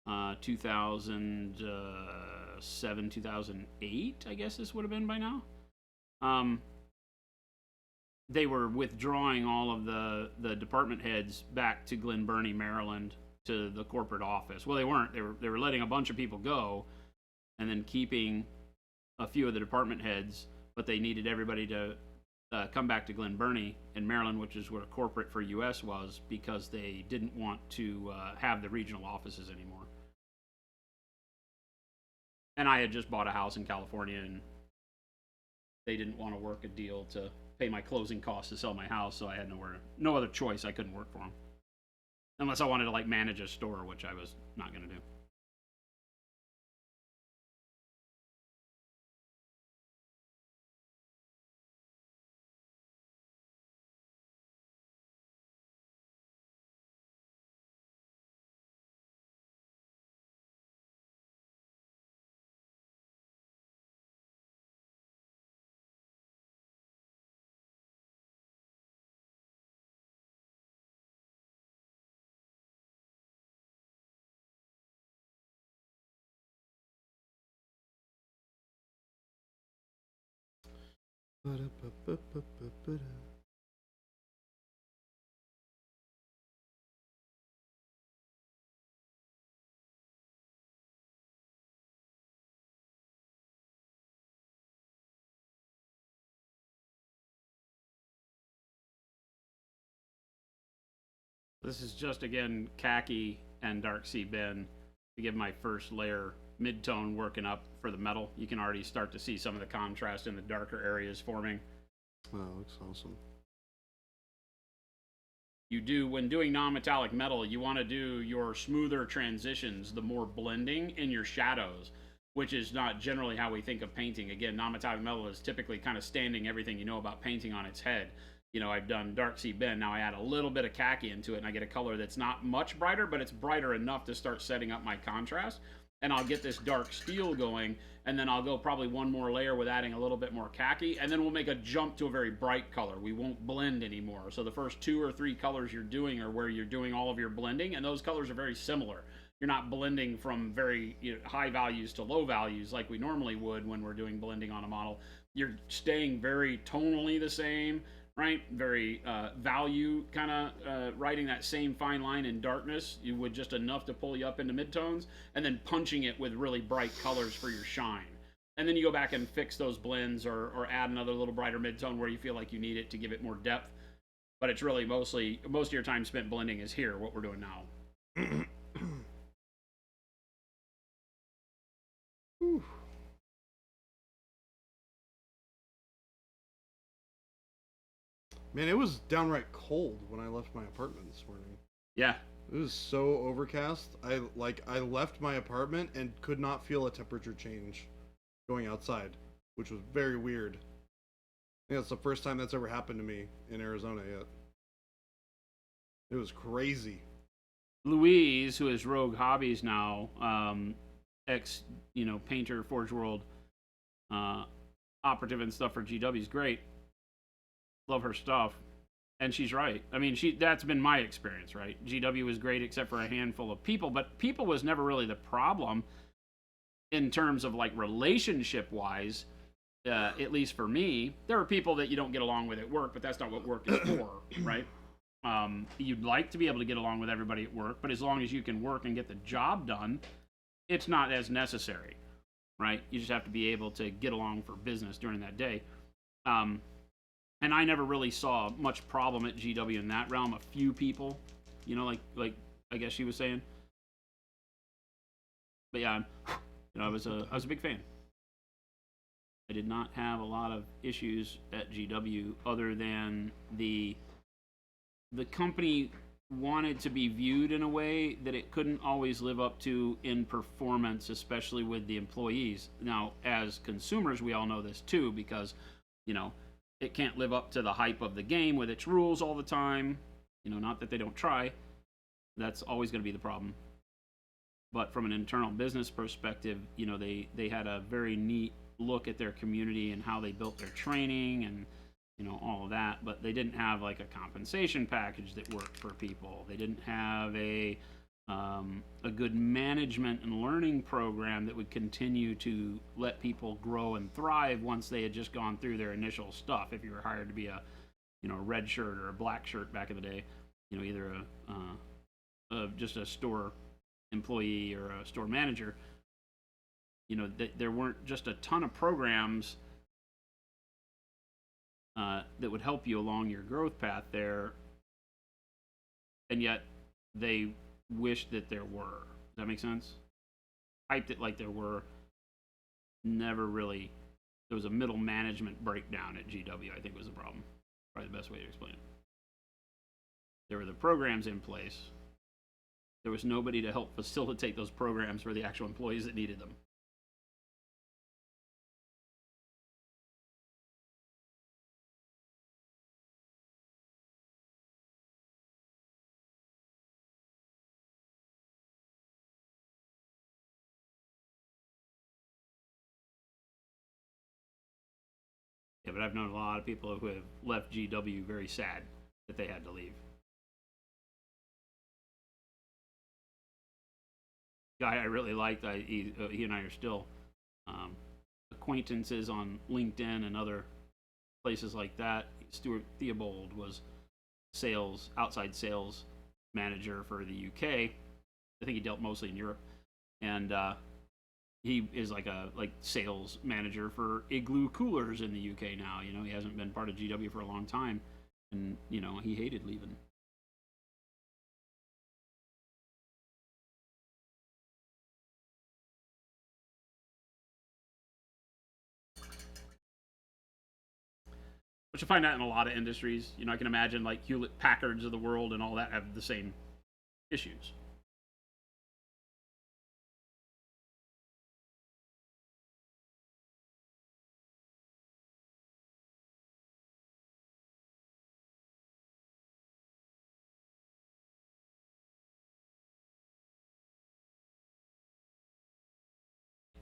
2007, 2008, I guess this would have been by now, they were withdrawing all of the department heads back to Glen Burnie, Maryland, to the corporate office. Well, they weren't. They were letting a bunch of people go, and then keeping a few of the department heads, but they needed everybody to come back to Glen Burnie in Maryland, which is where corporate for US was, because they didn't want to have the regional offices anymore. And I had just bought a house in California, and they didn't want to work a deal to pay my closing costs to sell my house, so I had no other choice. I couldn't work for them. Unless I wanted to like manage a store, which I was not going to do. This is just, again, khaki and dark sea bin to give my first layer mid-tone working up for the metal. You can already start to see some of the contrast in the darker areas forming. Oh, looks awesome. You do, when doing non-metallic metal, you want to do your smoother transitions, the more blending in your shadows, which is not generally how we think of painting. Again, non-metallic metal is typically kind of standing everything you know about painting on its head. You know, I've done dark sea bin. Now I add a little bit of khaki into it, and I get a color that's not much brighter, but it's brighter enough to start setting up my contrast. And I'll get this dark steel going, and then I'll go probably one more layer with adding a little bit more khaki, and then we'll make a jump to a very bright color. We won't blend anymore. So the first 2 or 3 colors you're doing are where you're doing all of your blending, and those colors are very similar. You're not blending from very high values to low values like we normally would when we're doing blending on a model. You're staying very tonally the same, right? Very value kind of writing that same fine line in darkness. You would just enough to pull you up into midtones, and then punching it with really bright colors for your shine. And then you go back and fix those blends, or add another little brighter midtone where you feel like you need it to give it more depth. But it's really most of your time spent blending is here, what we're doing now. Man, it was downright cold when I left my apartment this morning. Yeah. It was so overcast. I left my apartment and could not feel a temperature change going outside, which was very weird. I think that's the first time that's ever happened to me in Arizona yet. It was crazy. Louise, who is Rogue Hobbies now, ex painter, Forge World operative and stuff for GW, is great. Love her stuff, and she's right. I mean, that's been my experience, right? GW was great except for a handful of people, but people was never really the problem in terms of like relationship wise. At least for me, there are people that you don't get along with at work, but that's not what work is for, right? You'd like to be able to get along with everybody at work, but as long as you can work and get the job done, it's not as necessary, right? You just have to be able to get along for business during that day. And I never really saw much problem at GW in that realm. A few people, like I guess she was saying. But yeah, I was a big fan. I did not have a lot of issues at GW other than the company wanted to be viewed in a way that it couldn't always live up to in performance, especially with the employees. Now, as consumers, we all know this too, because, it can't live up to the hype of the game with its rules all the time. Not that they don't try. That's always going to be the problem. But from an internal business perspective, they had a very neat look at their community and how they built their training and, all of that. But they didn't have like a compensation package that worked for people. They didn't have a good management and learning program that would continue to let people grow and thrive once they had just gone through their initial stuff. If you were hired to be a a red shirt or a black shirt back in the day. Either just a store employee or a store manager. There weren't just a ton of programs that would help you along your growth path there, and yet they wished that there were. Does that make sense? Hyped it like there were. Never really. There was a middle management breakdown at GW, I think was the problem. Probably the best way to explain it. There were the programs in place. There was nobody to help facilitate those programs for the actual employees that needed them. Yeah, but I've known a lot of people who have left GW very sad that they had to leave. Guy I really liked, he and I are still acquaintances on LinkedIn and other places like that. Stuart Theobald was outside sales manager for the UK. I think he dealt mostly in Europe, and he is like sales manager for Igloo coolers in the UK now. He hasn't been part of GW for a long time, and he hated leaving. But you find that in a lot of industries. I can imagine like Hewlett Packards of the world and all that have the same issues.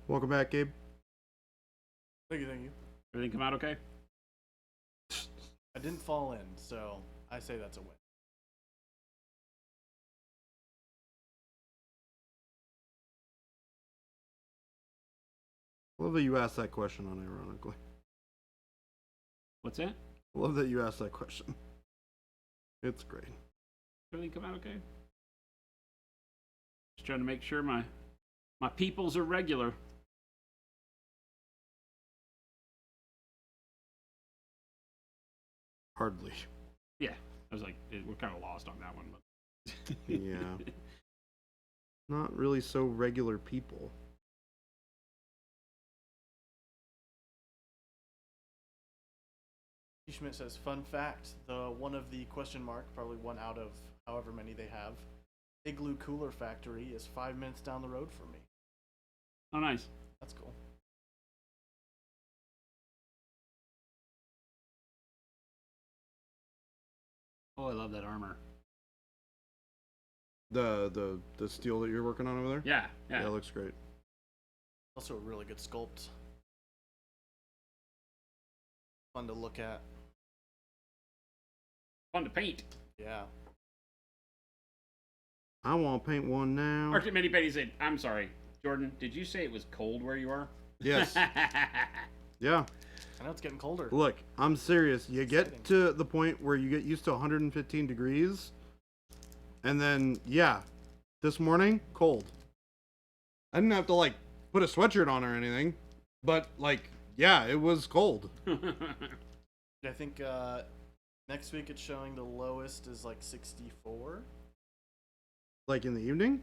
Welcome back, Gabe. Thank you. Everything come out okay? I didn't fall in, so I say that's a win. I love that you asked that question unironically. What's that? I love that you asked that question. It's great. Everything come out okay? Just trying to make sure my peoples are regular. Hardly. Yeah, I was like, we're kind of lost on that one. But Yeah. Not really so regular people. Schmidt says, fun fact, the one of the question mark, probably one out of however many they have, Igloo Cooler Factory is 5 minutes down the road from me. Oh, nice. That's cool. Oh, I love that armor. The steel that you're working on over there? Yeah. Yeah, it looks great. Also a really good sculpt. Fun to look at. Fun to paint. Yeah. I want to paint one now. Arctic Mini Betty said, I'm sorry, Jordan, did you say it was cold where you are? Yes. Yeah. I know it's getting colder. Look, I'm serious. You get to the point where you get used to 115 degrees, and then, yeah, this morning, cold. I didn't have to, like, put a sweatshirt on or anything, but, like, yeah, it was cold. I think next week it's showing the lowest is, like, 64. Like, in the evening?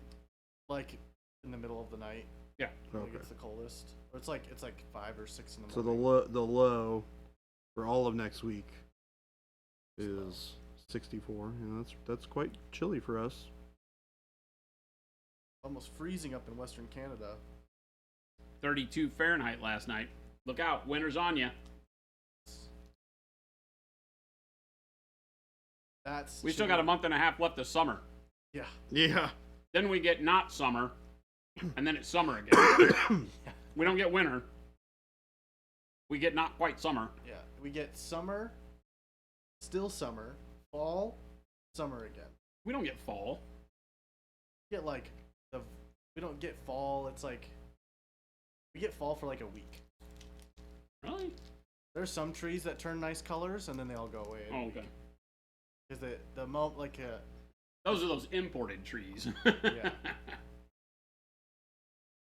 Like, in the middle of the night. Yeah. Like it's the coldest. Or it's like 5 or 6 in the So morning. the low for all of next week is 64. Yeah, that's quite chilly for us. Almost freezing up in Western Canada. 32 Fahrenheit last night. Look out, winter's on you. We still got a month and a half left of summer. Yeah. Yeah. Then we get not summer, and then it's summer again. We don't get winter. We get not quite summer. Yeah. We get summer, still summer, fall, summer again. We don't get fall. We get like we don't get fall. It's like we get fall for like a week. Really? There's some trees that turn nice colors and then they all go away. Oh, okay. Because Those are those imported trees. yeah.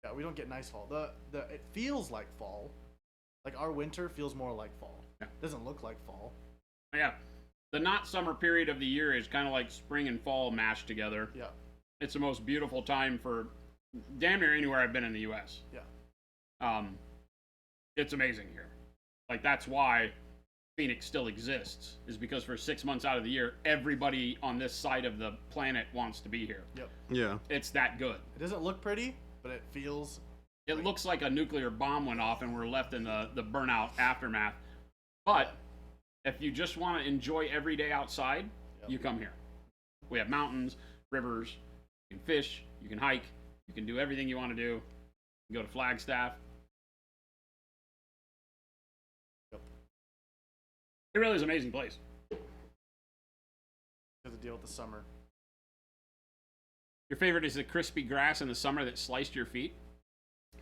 Yeah, we don't get nice fall. It feels like fall. Like our winter feels more like fall. Yeah. It doesn't look like fall. Yeah. The not summer period of the year is kind of like spring and fall mashed together. Yeah. It's the most beautiful time for damn near anywhere I've been in the U.S. Yeah. It's amazing here. Like, that's why Phoenix still exists, is because for 6 months out of the year, everybody on this side of the planet wants to be here. Yep. Yeah. It's that good. It doesn't look pretty, but it feels. It looks like a nuclear bomb went off and we're left in the burnout aftermath. But if you just want to enjoy every day outside, you come here. We have mountains, rivers, you can fish, you can hike, you can do everything you want to do. You can go to Flagstaff. It really is an amazing place. Has to deal with the summer. Your favorite is the crispy grass in the summer that sliced your feet?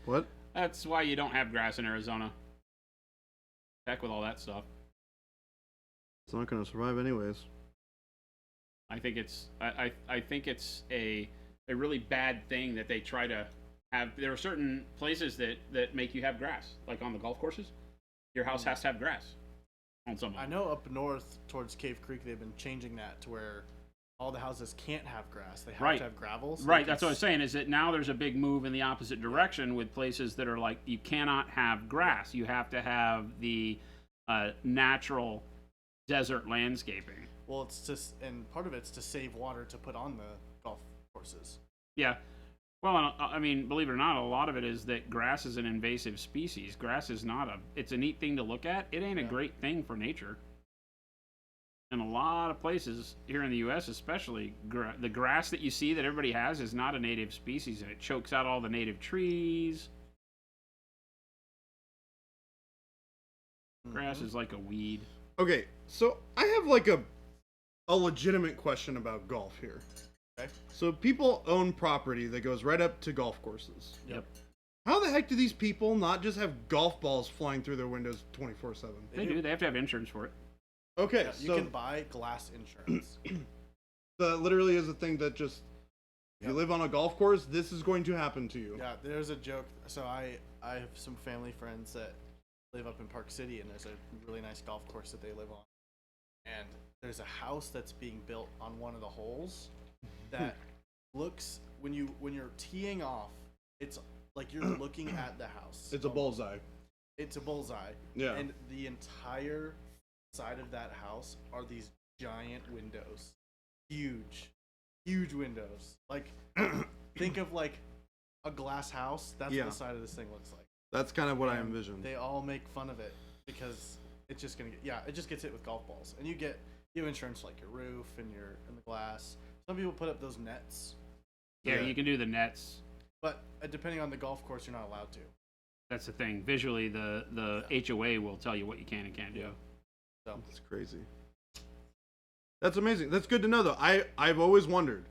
What? That's why you don't have grass in Arizona. Heck with all that stuff. It's not going to survive anyways. I think it's a really bad thing that they try to have. There are certain places that make you have grass, like on the golf courses. Your house has to have grass on some of them. I know up north towards Cave Creek they've been changing that to where all the houses can't have grass. They have to have gravel. So right, that's what I was saying, is that now there's a big move in the opposite direction with places that are like, you cannot have grass. You have to have the natural desert landscaping. Well, it's just, and part of it's to save water to put on the golf courses. Yeah. Well, I mean, believe it or not, a lot of it is that grass is an invasive species. Grass is not it's a neat thing to look at. It ain't a great thing for nature. In a lot of places here in the U.S. especially, the grass that you see that everybody has is not a native species, and it chokes out all the native trees. Grass is like a weed. Okay, so I have like a legitimate question about golf here. Okay. So people own property that goes right up to golf courses. Yep. How the heck do these people not just have golf balls flying through their windows 24/7? They do. They have to have insurance for it. Okay, Yeah, you so can buy glass insurance. that literally is a thing that just, if you live on a golf course, this is going to happen to you. Yeah, there's a joke. So I have some family friends that live up in Park City, and there's a really nice golf course that they live on. And there's a house that's being built on one of the holes that looks, when you're teeing off, it's like you're looking at the house. It's a bullseye. It's a bullseye. Yeah. And the entire side of that house are these giant windows. Huge windows. Like, think of like a glass house. That's what the side of this thing looks like. That's kind of what I envisioned. They all make fun of it because it's just gonna get, it just gets hit with golf balls. And you have insurance for like your roof and the glass. Some people put up those nets. Yeah, you can do the nets. But depending on the golf course, you're not allowed to. That's the thing. Visually, the HOA will tell you what you can and can't do. So That's crazy. That's amazing. That's good to know, though. I've always wondered,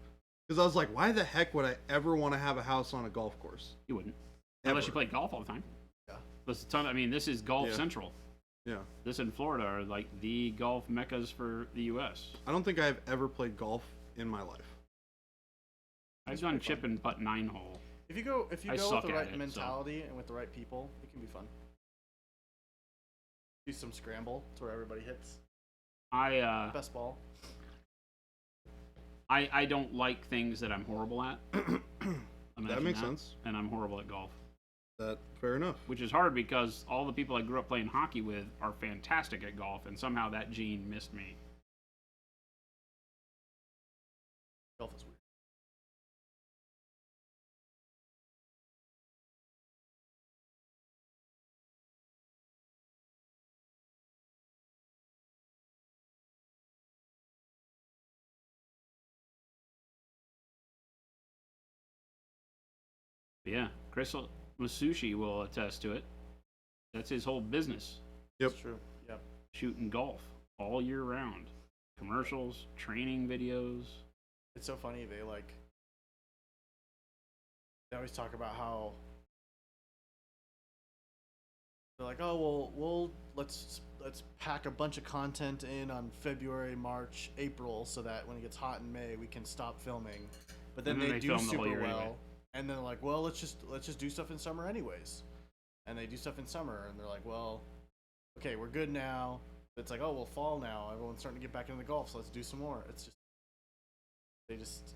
because I was like, why the heck would I ever want to have a house on a golf course? You wouldn't. Ever. Unless you play golf all the time. Yeah. There's a ton. I mean, this is golf central. Yeah. This in Florida are like the golf meccas for the U.S. I don't think I've ever played golf in my life. I've done chip and putt 9-hole. if you go I with suck the at right it, mentality and with the right people, it can be fun. Do some scramble to where everybody hits best ball. I don't like things that I'm horrible at. That makes sense. And I'm horrible at golf. Fair enough. Which is hard because all the people I grew up playing hockey with are fantastic at golf, and somehow that gene missed me. Golf is weird. But yeah, Chris Masushi will attest to it. That's his whole business. Yep. It's true. Yep. Shooting golf all year round. Commercials, training videos. It's so funny. They always talk about how they're like, oh well, let's pack a bunch of content in on February, March, April, so that when it gets hot in May, we can stop filming. But then they do super well, and then they're like, well, let's just do stuff in summer anyways, and they do stuff in summer, and they're like, well, okay, we're good now. But it's like, oh well, fall now, everyone's starting to get back into the golf, so let's do some more. It's just they just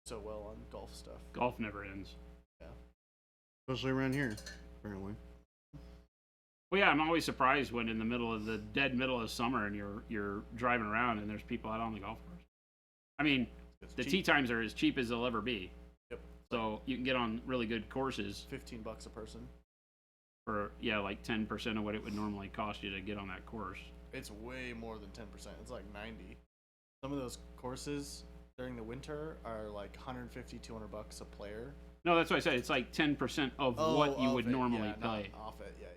so well on golf stuff. Golf never ends. Yeah, especially around here, apparently. Well, yeah, I'm always surprised when in the middle of the dead middle of summer and you're driving around and there's people out on the golf course. I mean, the tee times are as cheap as they'll ever be. Yep. So you can get on really good courses. $15 a person. For like 10% of what it would normally cost you to get on that course. It's way more than 10%. It's like 90. Some of those courses during the winter are like $150, $200 a player. No, that's what I said. It's like 10% of what you would normally pay. Not off it, yeah.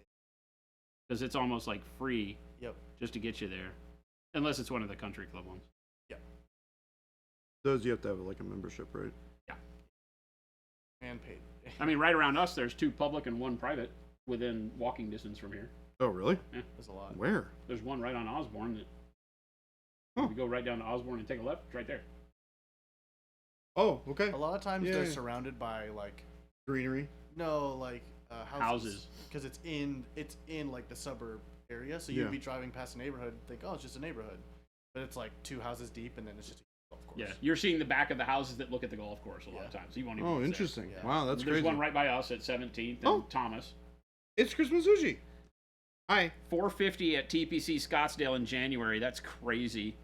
Because it's almost like free. Yep. Just to get you there, unless it's one of the country club ones. Yep. Those you have to have like a membership, right? Yeah. And paid. I mean, right around us, there's 2 public and 1 private within walking distance from here. Oh, really? Yeah. There's a lot. Where? There's one right on Osborne. That huh. If you go right down to Osborne and take a left, it's right there. Oh, okay. A lot of times they're surrounded by like greenery. No, like houses. Because it's in like the suburb area, so you'd be driving past a neighborhood, think, oh, it's just a neighborhood, but it's like 2 houses deep, and then it's just a golf course. Yeah, you're seeing the back of the houses that look at the golf course a lot of times. So you won't even. Oh, interesting. Yeah. Wow, that's There's crazy. one right by us at 17th and Thomas. It's Christmas sushi. Hi. $450 at TPC Scottsdale in January. That's crazy.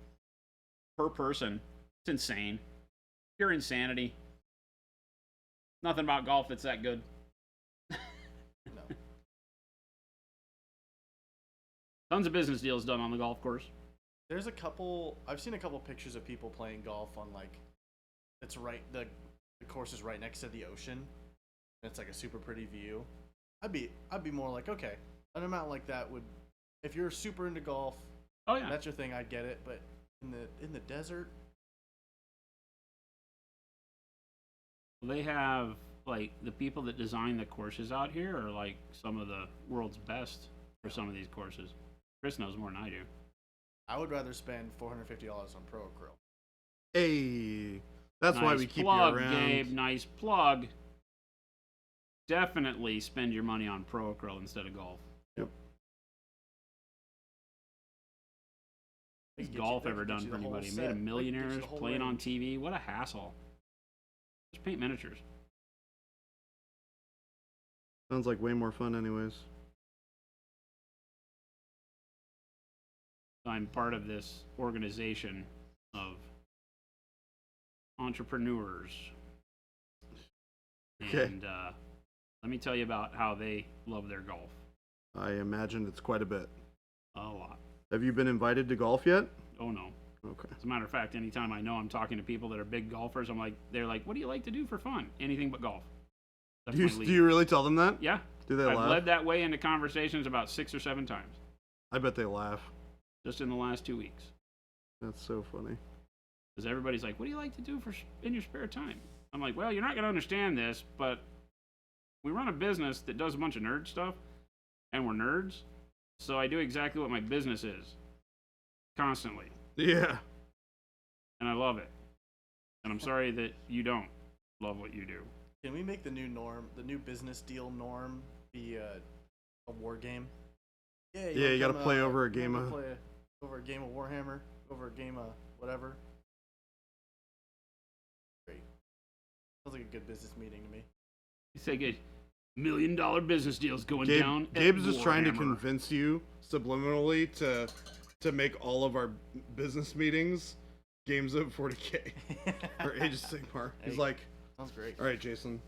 Per person. It's insane. Pure insanity. Nothing about golf that's that good. No. Tons of business deals done on the golf course. There's a couple. I've seen a couple pictures of people playing golf on like. It's right. The course is right next to the ocean. And it's like a super pretty view. I'd be more like, okay, an amount like that would, if you're super into golf, oh yeah, that's your thing, I'd get it. But in the desert, they have like the people that design the courses out here are like some of the world's best for some of these courses. Chris knows more than I do. I would rather spend $450 on Pro Acryl. Hey, that's nice why we keep plug, you around. Gabe, nice plug. Definitely spend your money on Pro Acryl instead of golf. Yep. Has golf ever done for anybody? Made a millionaires playing on TV? What a hassle. Just paint miniatures. Sounds like way more fun anyways. I'm part of this organization of entrepreneurs. Okay. And let me tell you about how they love their golf. I imagine it's quite a bit. A lot. Have you been invited to golf yet? Oh, no. Okay. As a matter of fact, anytime I know I'm talking to people that are big golfers, they're like, what do you like to do for fun? Anything but golf. That's Do you really tell them that? Yeah. Do they laugh? I've led that way into conversations about 6 or 7 times. I bet they laugh. Just in the last 2 weeks. That's so funny. Because everybody's like, what do you like to do in your spare time? I'm like, well, you're not going to understand this, but we run a business that does a bunch of nerd stuff, and we're nerds, so I do exactly what my business is. Constantly. Yeah. And I love it. And I'm sorry that you don't love what you do. Can we make the new norm, the new business deal norm, be a war game? Yeah, you gotta play over a game of... Over a game of Warhammer, over a game of whatever. Great. Sounds like a good business meeting to me. You say good $1 million business deals going down. Gabe's just trying to convince you subliminally to make all of our business meetings games of 40K or Age of Sigmar. He's like, sounds great. All right, Jason,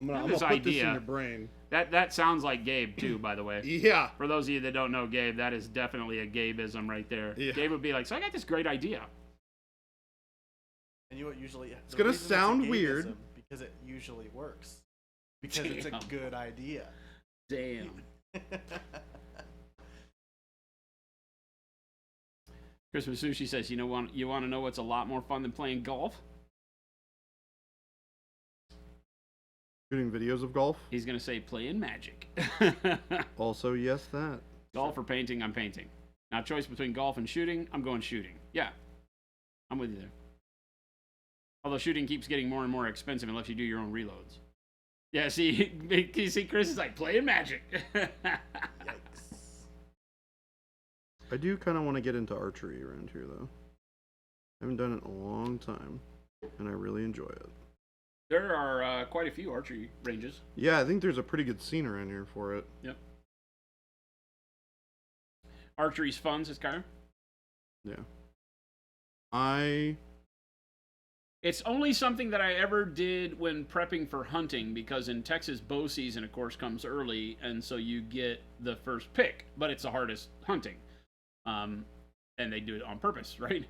I'm gonna This put idea, this in your brain. That sounds like Gabe too, by the way. Yeah. For those of you that don't know Gabe, that is definitely a Gabeism right there. Yeah. Gabe would be like, so I got this great idea. And you know what usually... It's gonna sound weird. Because it usually works. Because it's a good idea. Damn. Christmas Sushi says, you want to know what's a lot more fun than playing golf? Shooting videos of golf. He's gonna say playing Magic. Also, yes, that. Golf or painting? I'm painting. Now, choice between golf and shooting? I'm going shooting. Yeah, I'm with you there. Although shooting keeps getting more and more expensive unless you do your own reloads. Yeah, see, you see, Chris is like playing Magic. Yikes. I do kind of want to get into archery around here, though. I haven't done it in a long time, and I really enjoy it. There are quite a few archery ranges. Yeah, I think there's a pretty good scene around here for it. Yep. Archery's fun, says Kyra. Yeah. It's only something that I ever did when prepping for hunting, because in Texas, bow season, of course, comes early, and so you get the first pick, but it's the hardest hunting. And they do it on purpose, right?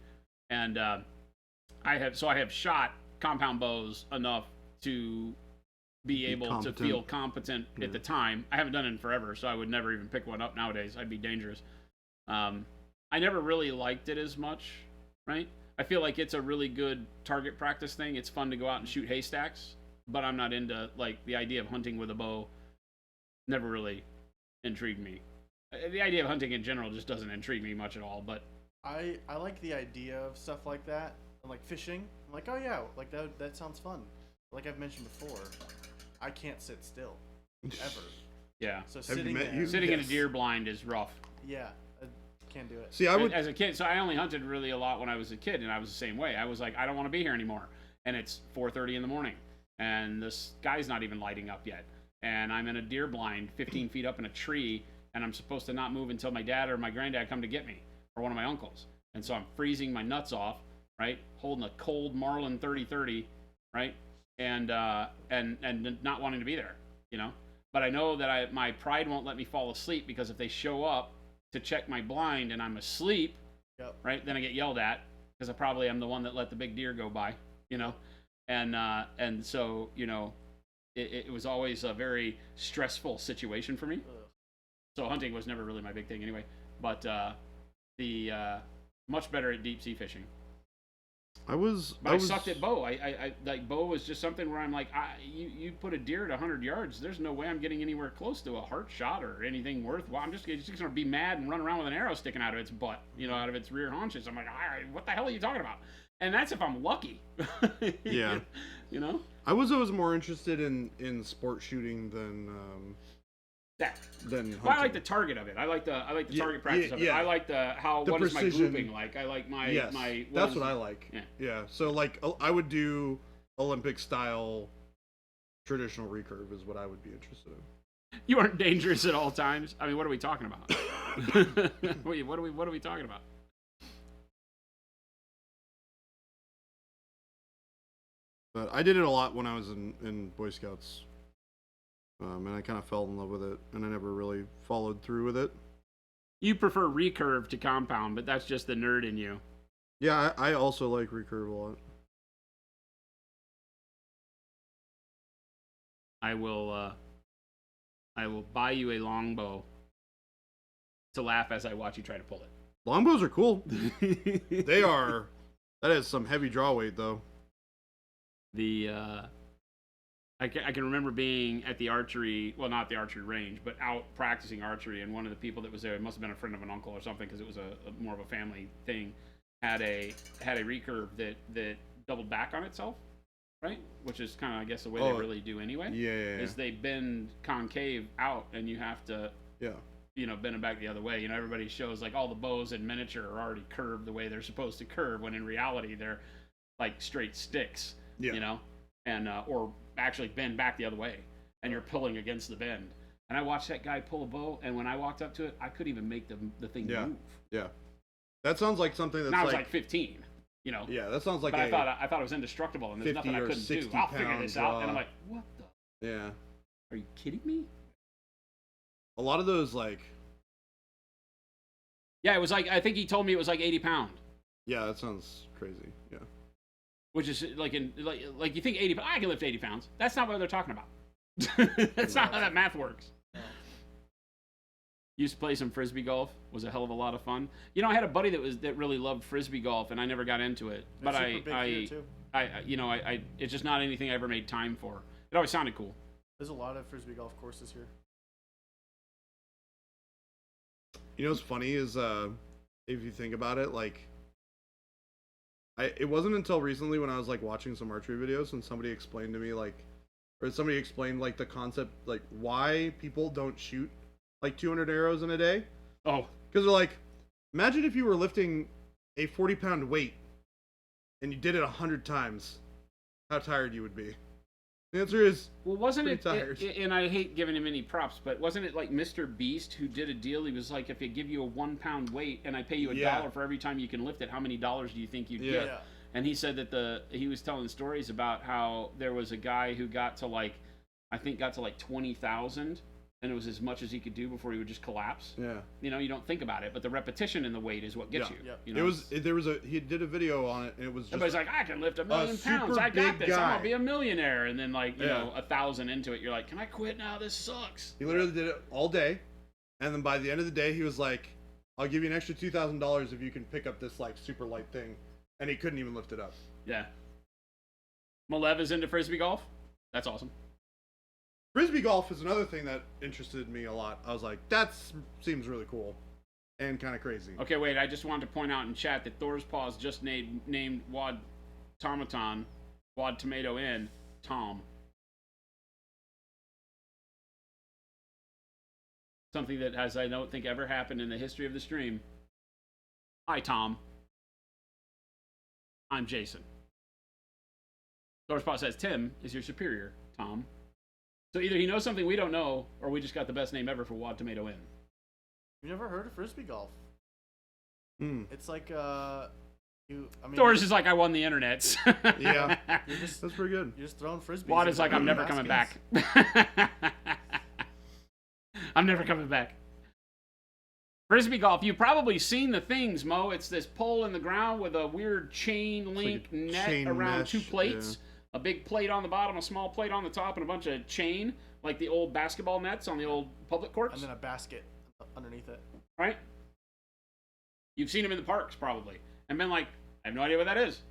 And I have shot compound bows enough to be able to feel competent at the time. I haven't done it in forever, so I would never even pick one up nowadays. I'd be dangerous. I never really liked it as much, right? I feel like it's a really good target practice thing. It's fun to go out and shoot haystacks, but I'm not into, like, the idea of hunting with a bow. Never really intrigued me. The idea of hunting in general just doesn't intrigue me much at all, but I like the idea of stuff like that, and like fishing. I'm like, oh yeah, like that sounds fun. Like I've mentioned before, I can't sit still, ever. yeah. So you sitting met there, you? Sitting in a Yes. deer blind is rough. yeah, I can't do it. See, I would. As a kid, so I only hunted really a lot when I was a kid, and I was the same way. I was like, I don't want to be here anymore, and it's 4:30 in the morning, and the sky's not even lighting up yet, and I'm in a deer blind 15 feet up in a tree, and I'm supposed to not move until my dad or my granddad come to get me, or one of my uncles, and so I'm freezing my nuts off, right, holding a cold Marlin 30-30, right, and not wanting to be there, you know. But I know that my pride won't let me fall asleep, because if they show up to check my blind and I'm asleep, Yep. right, then I get yelled at, because I probably am the one that let the big deer go by, you know, and so, you know, it was always a very stressful situation for me. Ugh. So hunting was never really my big thing anyway, but much better at deep sea fishing. But I sucked at bow. I like, bow was just something where I'm like, you put a deer at 100 yards, there's no way I'm getting anywhere close to a heart shot or anything worthwhile. I'm just gonna be mad and run around with an arrow sticking out of its butt, you know, out of its rear haunches. I'm like, what the hell are you talking about? And that's if I'm lucky. Yeah. You know? I was always more interested in sport shooting than hunting. Well, I like the target of it. I like the target practice of it. yeah. I like what is my precision. grouping like? I like my Yes, my. that's what I like. Yeah. So like I would do Olympic style traditional recurve is what I would be interested in. You aren't dangerous at all times. I mean, what are we talking about? what are we talking about? But I did it a lot when I was in Boy Scouts. And I kind of fell in love with it, and I never really followed through with it. You prefer recurve to compound, but that's just the nerd in you. Yeah, I also like recurve a lot. I will buy you a longbow to laugh as I watch you try to pull it. Longbows are cool. They are. That is some heavy draw weight, though. I can remember being at the archery, well, not the archery range, but out practicing archery, and one of the people that was there, it must have been a friend of an uncle or something, because it was a more of a family thing, had a recurve that doubled back on itself, right? Which is kind of, I guess, the way they really do anyway. Yeah. Is they bend concave out, and you have to, you know, bend them back the other way. You know, everybody shows like all the bows in miniature are already curved the way they're supposed to curve, when in reality they're like straight sticks. Yeah. You know, and or actually bend back the other way, and you're pulling against the bend. And I watched that guy pull a bow, and when I walked up to it, I couldn't even make the thing move. Yeah. That sounds like something that's and I was like 15, you know. Yeah, that sounds like. But I thought it was indestructible, and there's nothing I couldn't do. I'll figure this out. And I'm like, what the? Yeah. Are you kidding me? A lot of those like. Yeah, it was like, I think he told me it was like 80 pounds. Yeah, that sounds crazy. Yeah. Which is like like you think 80. I can lift 80 pounds. That's not what they're talking about. That's not how that math works. Used to play some frisbee golf. Was a hell of a lot of fun. You know, I had a buddy that really loved frisbee golf, and I never got into it. But I it's just not anything I ever made time for. It always sounded cool. There's a lot of frisbee golf courses here. You know what's funny is if you think about it, like it wasn't until recently when I was like watching some archery videos and somebody explained to me like the concept, like why people don't shoot like 200 arrows in a day. Oh, because they're like, imagine if you were lifting a 40-pound weight and you did it 100 times, how tired you would be. The answer is, well, wasn't it, tired. and I hate giving him any props, but wasn't it like Mr. Beast who did a deal? He was like, if I give you a 1 pound weight and I pay you $1 for every time you can lift it, how many dollars do you think you'd get? Yeah. And he said that he was telling stories about how there was a guy who got to like 20,000, and it was as much as he could do before he would just collapse. Yeah. You know, you don't think about it, but the repetition in the weight is what gets you. Yeah. You know? He did a video on it, and it was just Everybody's like, I can lift 1 million super pounds. I got big this. I'm guy. gonna be a millionaire. And then like, you know, 1,000 into it, you're like, can I quit now? This sucks. He literally did it all day, and then by the end of the day, he was like, I'll give you an extra $2,000 if you can pick up this like super light thing, and he couldn't even lift it up. Yeah. Malev is into frisbee golf. That's awesome. Frisbee golf is another thing that interested me a lot. I was like, that seems really cool and kind of crazy. Okay, wait. I just wanted to point out in chat that Thor's Paws just named Wad Tomaton, Wad Tomato Inn, Tom. Something that has, I don't think, ever happened in the history of the stream. Hi, Tom. I'm Jason. Thor's Paw says, Tim is your superior, Tom. So either he knows something we don't know, or we just got the best name ever for Wad Tomato Inn. You've never heard of frisbee golf? It's like Thor's is like, I won the internet. Yeah, that's pretty good. You're just throwing frisbees. Wad is like, I'm never coming back. I'm never coming back. Frisbee golf, you've probably seen the things, Mo. It's this pole in the ground with a weird chain link net around mesh, 2 plates. Yeah. A big plate on the bottom, a small plate on the top, and a bunch of chain, like the old basketball nets on the old public courts. And then a basket underneath it. Right? You've seen them in the parks, probably. And been like, I have no idea what that is.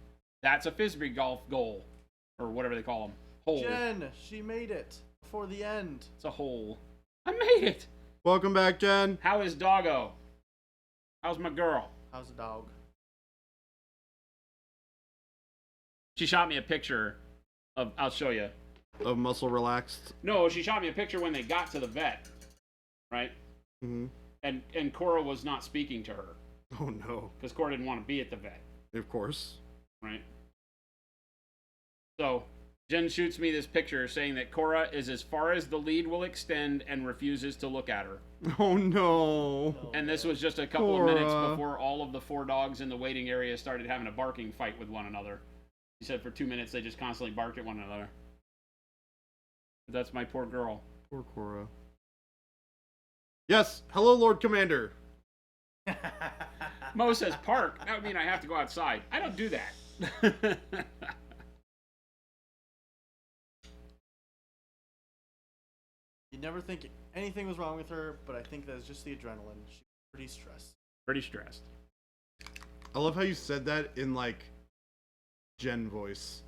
That's a frisbee golf goal. Or whatever they call them. Hole. Jen, she made it before the end. It's a hole. I made it. Welcome back, Jen. How is Doggo? How's my girl? How's the dog? She shot me a picture of, I'll show you. Of muscle relaxed. No, she shot me a picture when they got to the vet. Right? Mm-hmm. And Cora was not speaking to her. Oh, no. Because Cora didn't want to be at the vet. Of course. Right? So, Jen shoots me this picture saying that Cora is as far as the lead will extend and refuses to look at her. Oh, no. And this was just a couple of minutes before all of the 4 dogs in the waiting area started having a barking fight with one another. He said for 2 minutes they just constantly barked at one another. But that's my poor girl. Poor Cora. Yes. Hello, Lord Commander. Mo says park. That would mean I have to go outside. I don't do that. You'd never think anything was wrong with her, but I think that's just the adrenaline. She's pretty stressed. Pretty stressed. I love how you said that in, like, Jen voice.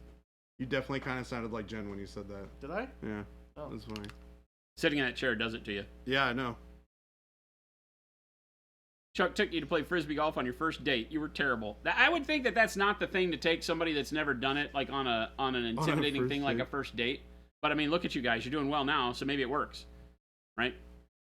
You definitely kind of sounded like Jen when you said that. Did I? Yeah. Oh. That's funny. Sitting in that chair does it to you. Yeah, I know. Chuck took you to play frisbee golf on your first date. You were terrible. I would think that that's not the thing to take somebody that's never done it, like on an intimidating thing like a first date. But I mean, look at you guys. You're doing well now, so maybe it works, right?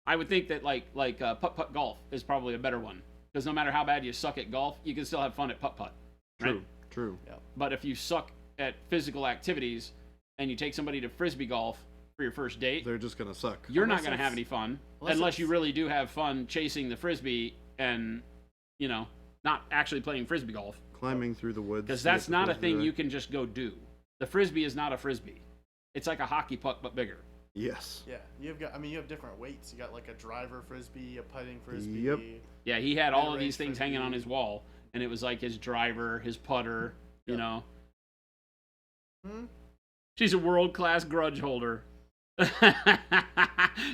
I would think that like putt-putt golf is probably a better one, because no matter how bad you suck at golf, you can still have fun at putt-putt. Right? True. Yeah. But if you suck at physical activities and you take somebody to frisbee golf for your first date, they're just gonna suck. You're not gonna have any fun unless you really do have fun chasing the frisbee and, you know, not actually playing frisbee golf. Climbing through the woods. Because that's not a thing you can just go do. The frisbee is not a frisbee. It's like a hockey puck, but bigger. Yes. Yeah, you have different weights. You got like a driver frisbee, a putting frisbee. Yep. Yeah, he had all of these things hanging on his wall, and it was like his driver, his putter, you know. She's a world-class grudge holder.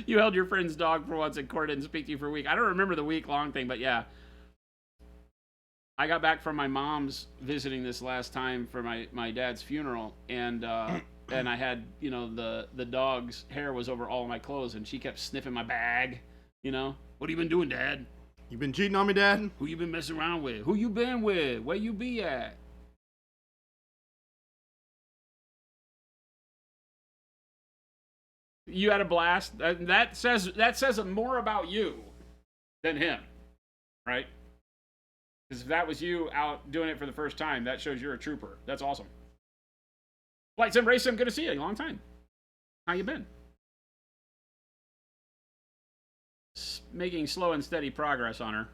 You held your friend's dog for once and Cora didn't speak to you for a week. I don't remember the week-long thing, but yeah. I got back from my mom's visiting this last time for my dad's funeral, and and I had, the dog's hair was over all of my clothes, and she kept sniffing my bag. What have you been doing, Dad? You been cheating on me, Dad? Who you been messing around with? Who you been with? Where you be at? You had a blast. That says more about you than him, right? Because if that was you out doing it for the first time, that shows you're a trooper. That's awesome. Flight Sim Race Sim, good to see you. Long time. How you been? Making slow and steady progress on her.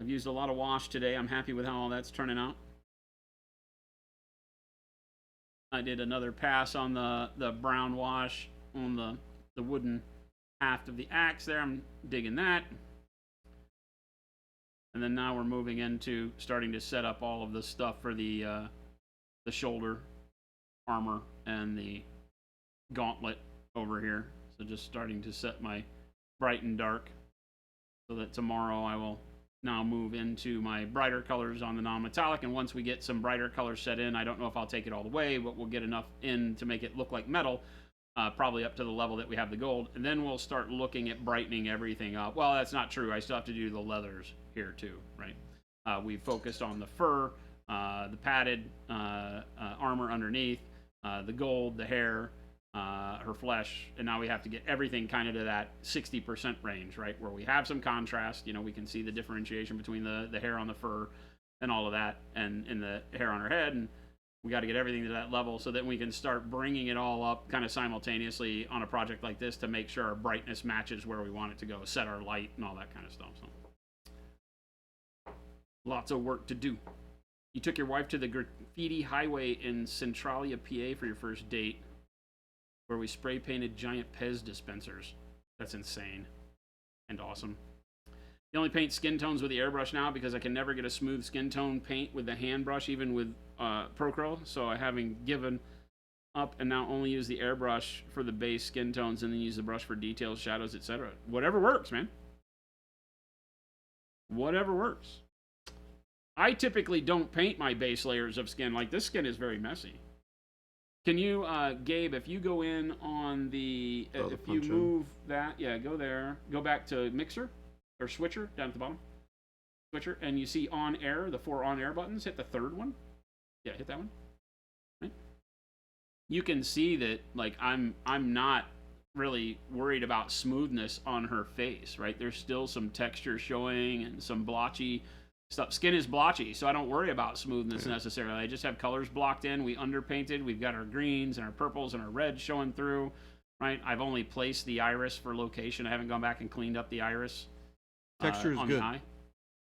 I've used a lot of wash today. I'm happy with how all that's turning out. I did another pass on the brown wash on the wooden haft of the axe there. I'm digging that. And then now we're moving into starting to set up all of the stuff for the shoulder armor and the gauntlet over here. So just starting to set my bright and dark so that tomorrow I will now move into my brighter colors on the non-metallic. And once we get some brighter colors set in, I don't know if I'll take it all the way, but we'll get enough in to make it look like metal, probably up to the level that we have the gold. And then we'll start looking at brightening everything up. Well, that's not true. I still have to do the leathers here too, right? We focused on the fur, the padded armor underneath, the gold, the hair, her flesh, and now we have to get everything kind of to that 60% range, right? Where we have some contrast, we can see the differentiation between the hair on the fur and all of that, and the hair on her head, and we got to get everything to that level so that we can start bringing it all up kind of simultaneously on a project like this to make sure our brightness matches where we want it to go, set our light and all that kind of stuff. So lots of work to do. You took your wife to the graffiti highway in Centralia, PA for your first date, where we spray painted giant Pez dispensers. That's insane and awesome. You only paint skin tones with the airbrush now because I can never get a smooth skin tone paint with the hand brush, even with Pro Acryl. So I haven't given up and now only use the airbrush for the base skin tones and then use the brush for details, shadows, etc. Whatever works, man. Whatever works. I typically don't paint my base layers of skin. Like, this skin is very messy. Can you, Gabe, if you go in on the, if you move that, yeah, go there, go back to mixer or switcher down at the bottom, switcher, and you see on air, the 4 on air buttons, hit the third one. Yeah, hit that one. Right? You can see that, like, I'm not really worried about smoothness on her face, right? There's still some texture showing and some blotchy stuff. Skin is blotchy, so I don't worry about smoothness necessarily. I just have colors blocked in. We underpainted. We've got our greens and our purples and our reds showing through, right? I've only placed the iris for location. I haven't gone back and cleaned up the iris. Texture is good.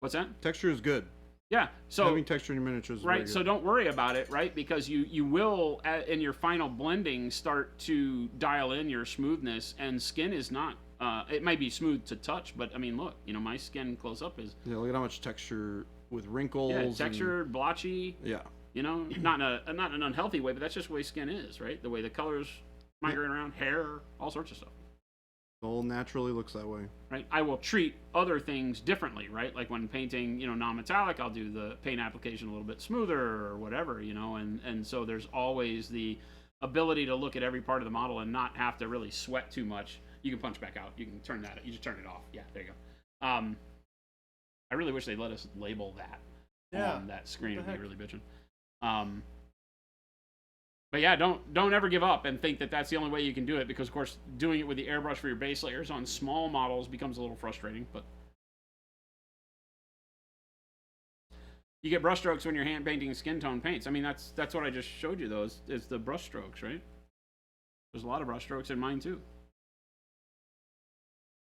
What's that? Texture is good. Yeah. So having texture in your miniatures is right. So don't worry about it, right? Because you will in your final blending start to dial in your smoothness, and skin is not. It might be smooth to touch, but I mean, look, my skin close up is. Yeah, look at how much texture with wrinkles. Yeah, textured, blotchy. Yeah. Not in an unhealthy way, but that's just the way skin is, right? The way the colors migrate around, hair, all sorts of stuff. It all naturally looks that way. Right. I will treat other things differently, right? Like when painting, non-metallic, I'll do the paint application a little bit smoother or whatever, and so there's always the ability to look at every part of the model and not have to really sweat too much. You can punch back out. You can turn that. You just turn it off. Yeah, there you go. I really wish they'd let us label that on that screen. It'd be really bitching. But yeah, don't ever give up and think that that's the only way you can do it, because of course doing it with the airbrush for your base layers on small models becomes a little frustrating. But you get brush strokes when you're hand painting skin tone paints. I mean, that's what I just showed you, though, is the brush strokes, right? There's a lot of brush strokes in mine too.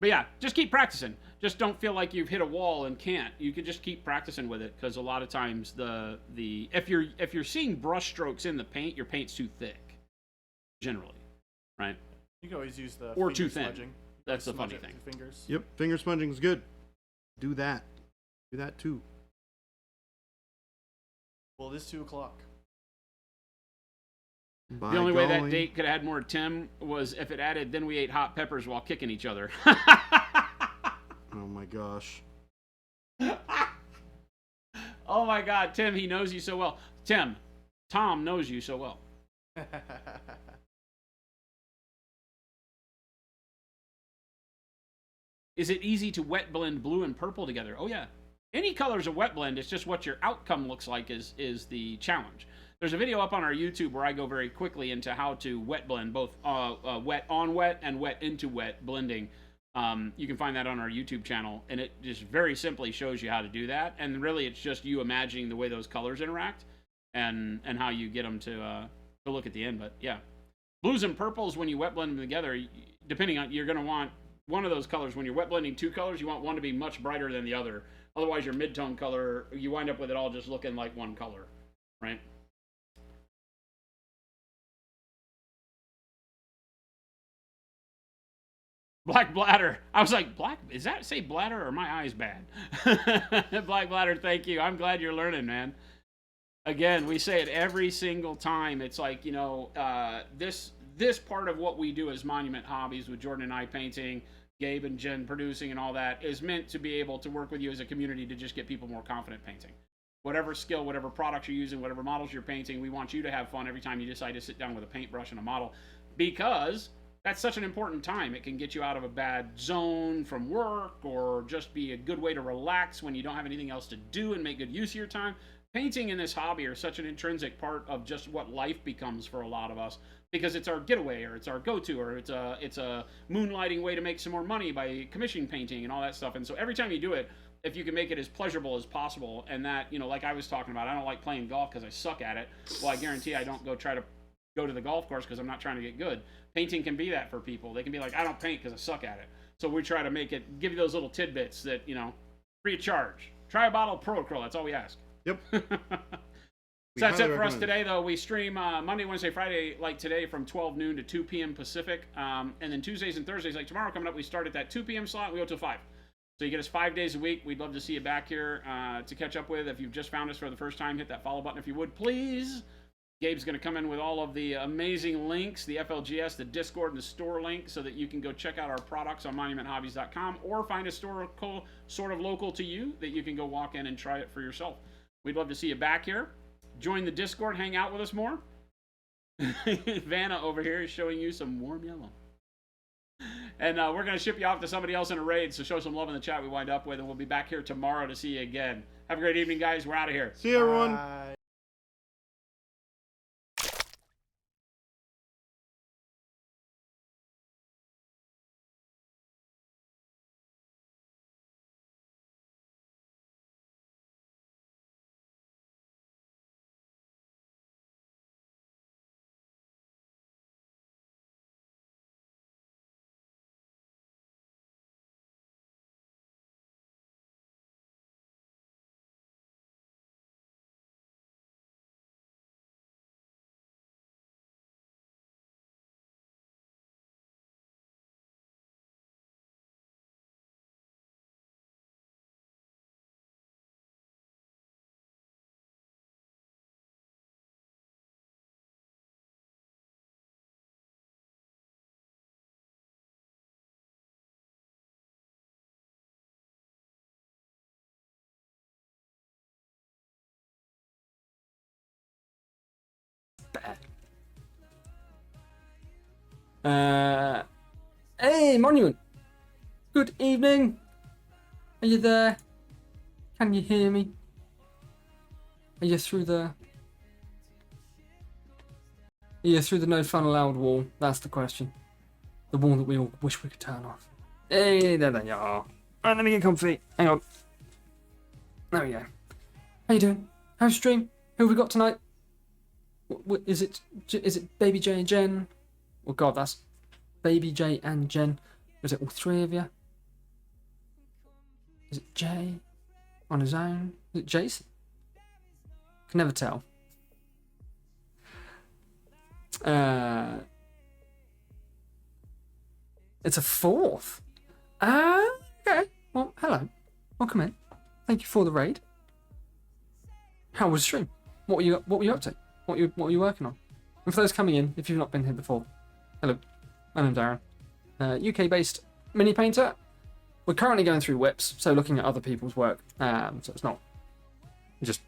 But yeah, just keep practicing. Just don't feel like you've hit a wall and can't. You can just keep practicing with it, because a lot of times if you're seeing brush strokes in the paint, your paint's too thick, generally, right? You can always use the or finger too thin. Smudging. That's the funny thing. Fingers. Yep, finger smudging is good. Do that. Do that too. Well, it is 2:00. The only way that date could have had more Tim was if it added, then we ate hot peppers while kicking each other. Oh my gosh. Oh my God, Tim, he knows you so well. Tom knows you so well. Is it easy to wet blend blue and purple together? Oh yeah. Any color's a wet blend. It's just what your outcome looks like is the challenge. There's a video up on our YouTube where I go very quickly into how to wet blend, both wet on wet and wet into wet blending. You can find that on our YouTube channel, and it just very simply shows you how to do that. And really, it's just you imagining the way those colors interact and how you get them to look at the end. But yeah, blues and purples, when you wet blend them together, depending on, you're going to want one of those colors. When you're wet blending two colors, you want one to be much brighter than the other. Otherwise, your mid-tone color, you wind up with it all just looking like one color, right? Black bladder. I was like, black, is that say bladder or my eyes bad? Black bladder, thank you. I'm glad you're learning, man. Again, we say it every single time. It's like, you know, this part of what we do as Monument Hobbies with Jordan and I painting, Gabe and Jen producing and all that is meant to be able to work with you as a community to just get people more confident painting. Whatever skill, whatever products you're using, whatever models you're painting, we want you to have fun every time you decide to sit down with a paintbrush and a model, because that's such an important time. It can get you out of a bad zone from work, or just be a good way to relax when you don't have anything else to do and make good use of your time. Painting and this hobby are such an intrinsic part of just what life becomes for a lot of us, because it's our getaway, or it's our go-to, or it's a moonlighting way to make some more money by commission painting and all that stuff. And so every time you do it, if you can make it as pleasurable as possible, and that, you know, like I was talking about, I don't like playing golf because I suck at it. Well, I guarantee I don't go to the golf course because I'm not trying to get good. Painting can be that for people. They can be like, I don't paint because I suck at it. So we try to make it, give you those little tidbits that, you know, free of charge. Try a bottle of Pro Acryl. That's all we ask. Yep. So that's it for us today, though. We stream Monday, Wednesday, Friday, like today, from 12 noon to 2 p.m. Pacific. And then Tuesdays and Thursdays, like tomorrow coming up, we start at that 2 p.m. slot. We go till 5. So you get us 5 days a week. We'd love to see you back here to catch up with. If you've just found us for the first time, hit that follow button if you would, please. Gabe's going to come in with all of the amazing links, the FLGS, the Discord, and the store link, so that you can go check out our products on monumenthobbies.com, or find a store sort of local to you that you can go walk in and try it for yourself. We'd love to see you back here. Join the Discord, hang out with us more. Vanna over here is showing you some warm yellow. And we're going to ship you off to somebody else in a raid, so show some love in the chat we wind up with, and we'll be back here tomorrow to see you again. Have a great evening, guys. We're out of here. See you, everyone. Bye. Hey, Monument. Good evening. Are you there? Can you hear me? Are you through the... Are you through the no fun allowed wall? That's the question. The wall that we all wish we could turn off. Hey, there you are. Right, let me get comfy. Hang on. There we go. How you doing? How's your stream? Who have we got tonight? Is it Baby J and Jen? Oh god, that's Baby J and Jen. Is it all three of you? Is it Jay on his own? Is it Jason? Can never tell. It's a fourth. Okay. Well, hello. Welcome in. Thank you for the raid. How was the stream? What were you up to? What were you working on? And for those coming in, if you've not been here before, hello. My name's Darren. UK-based mini painter. We're currently going through whips, so looking at other people's work. So it's not just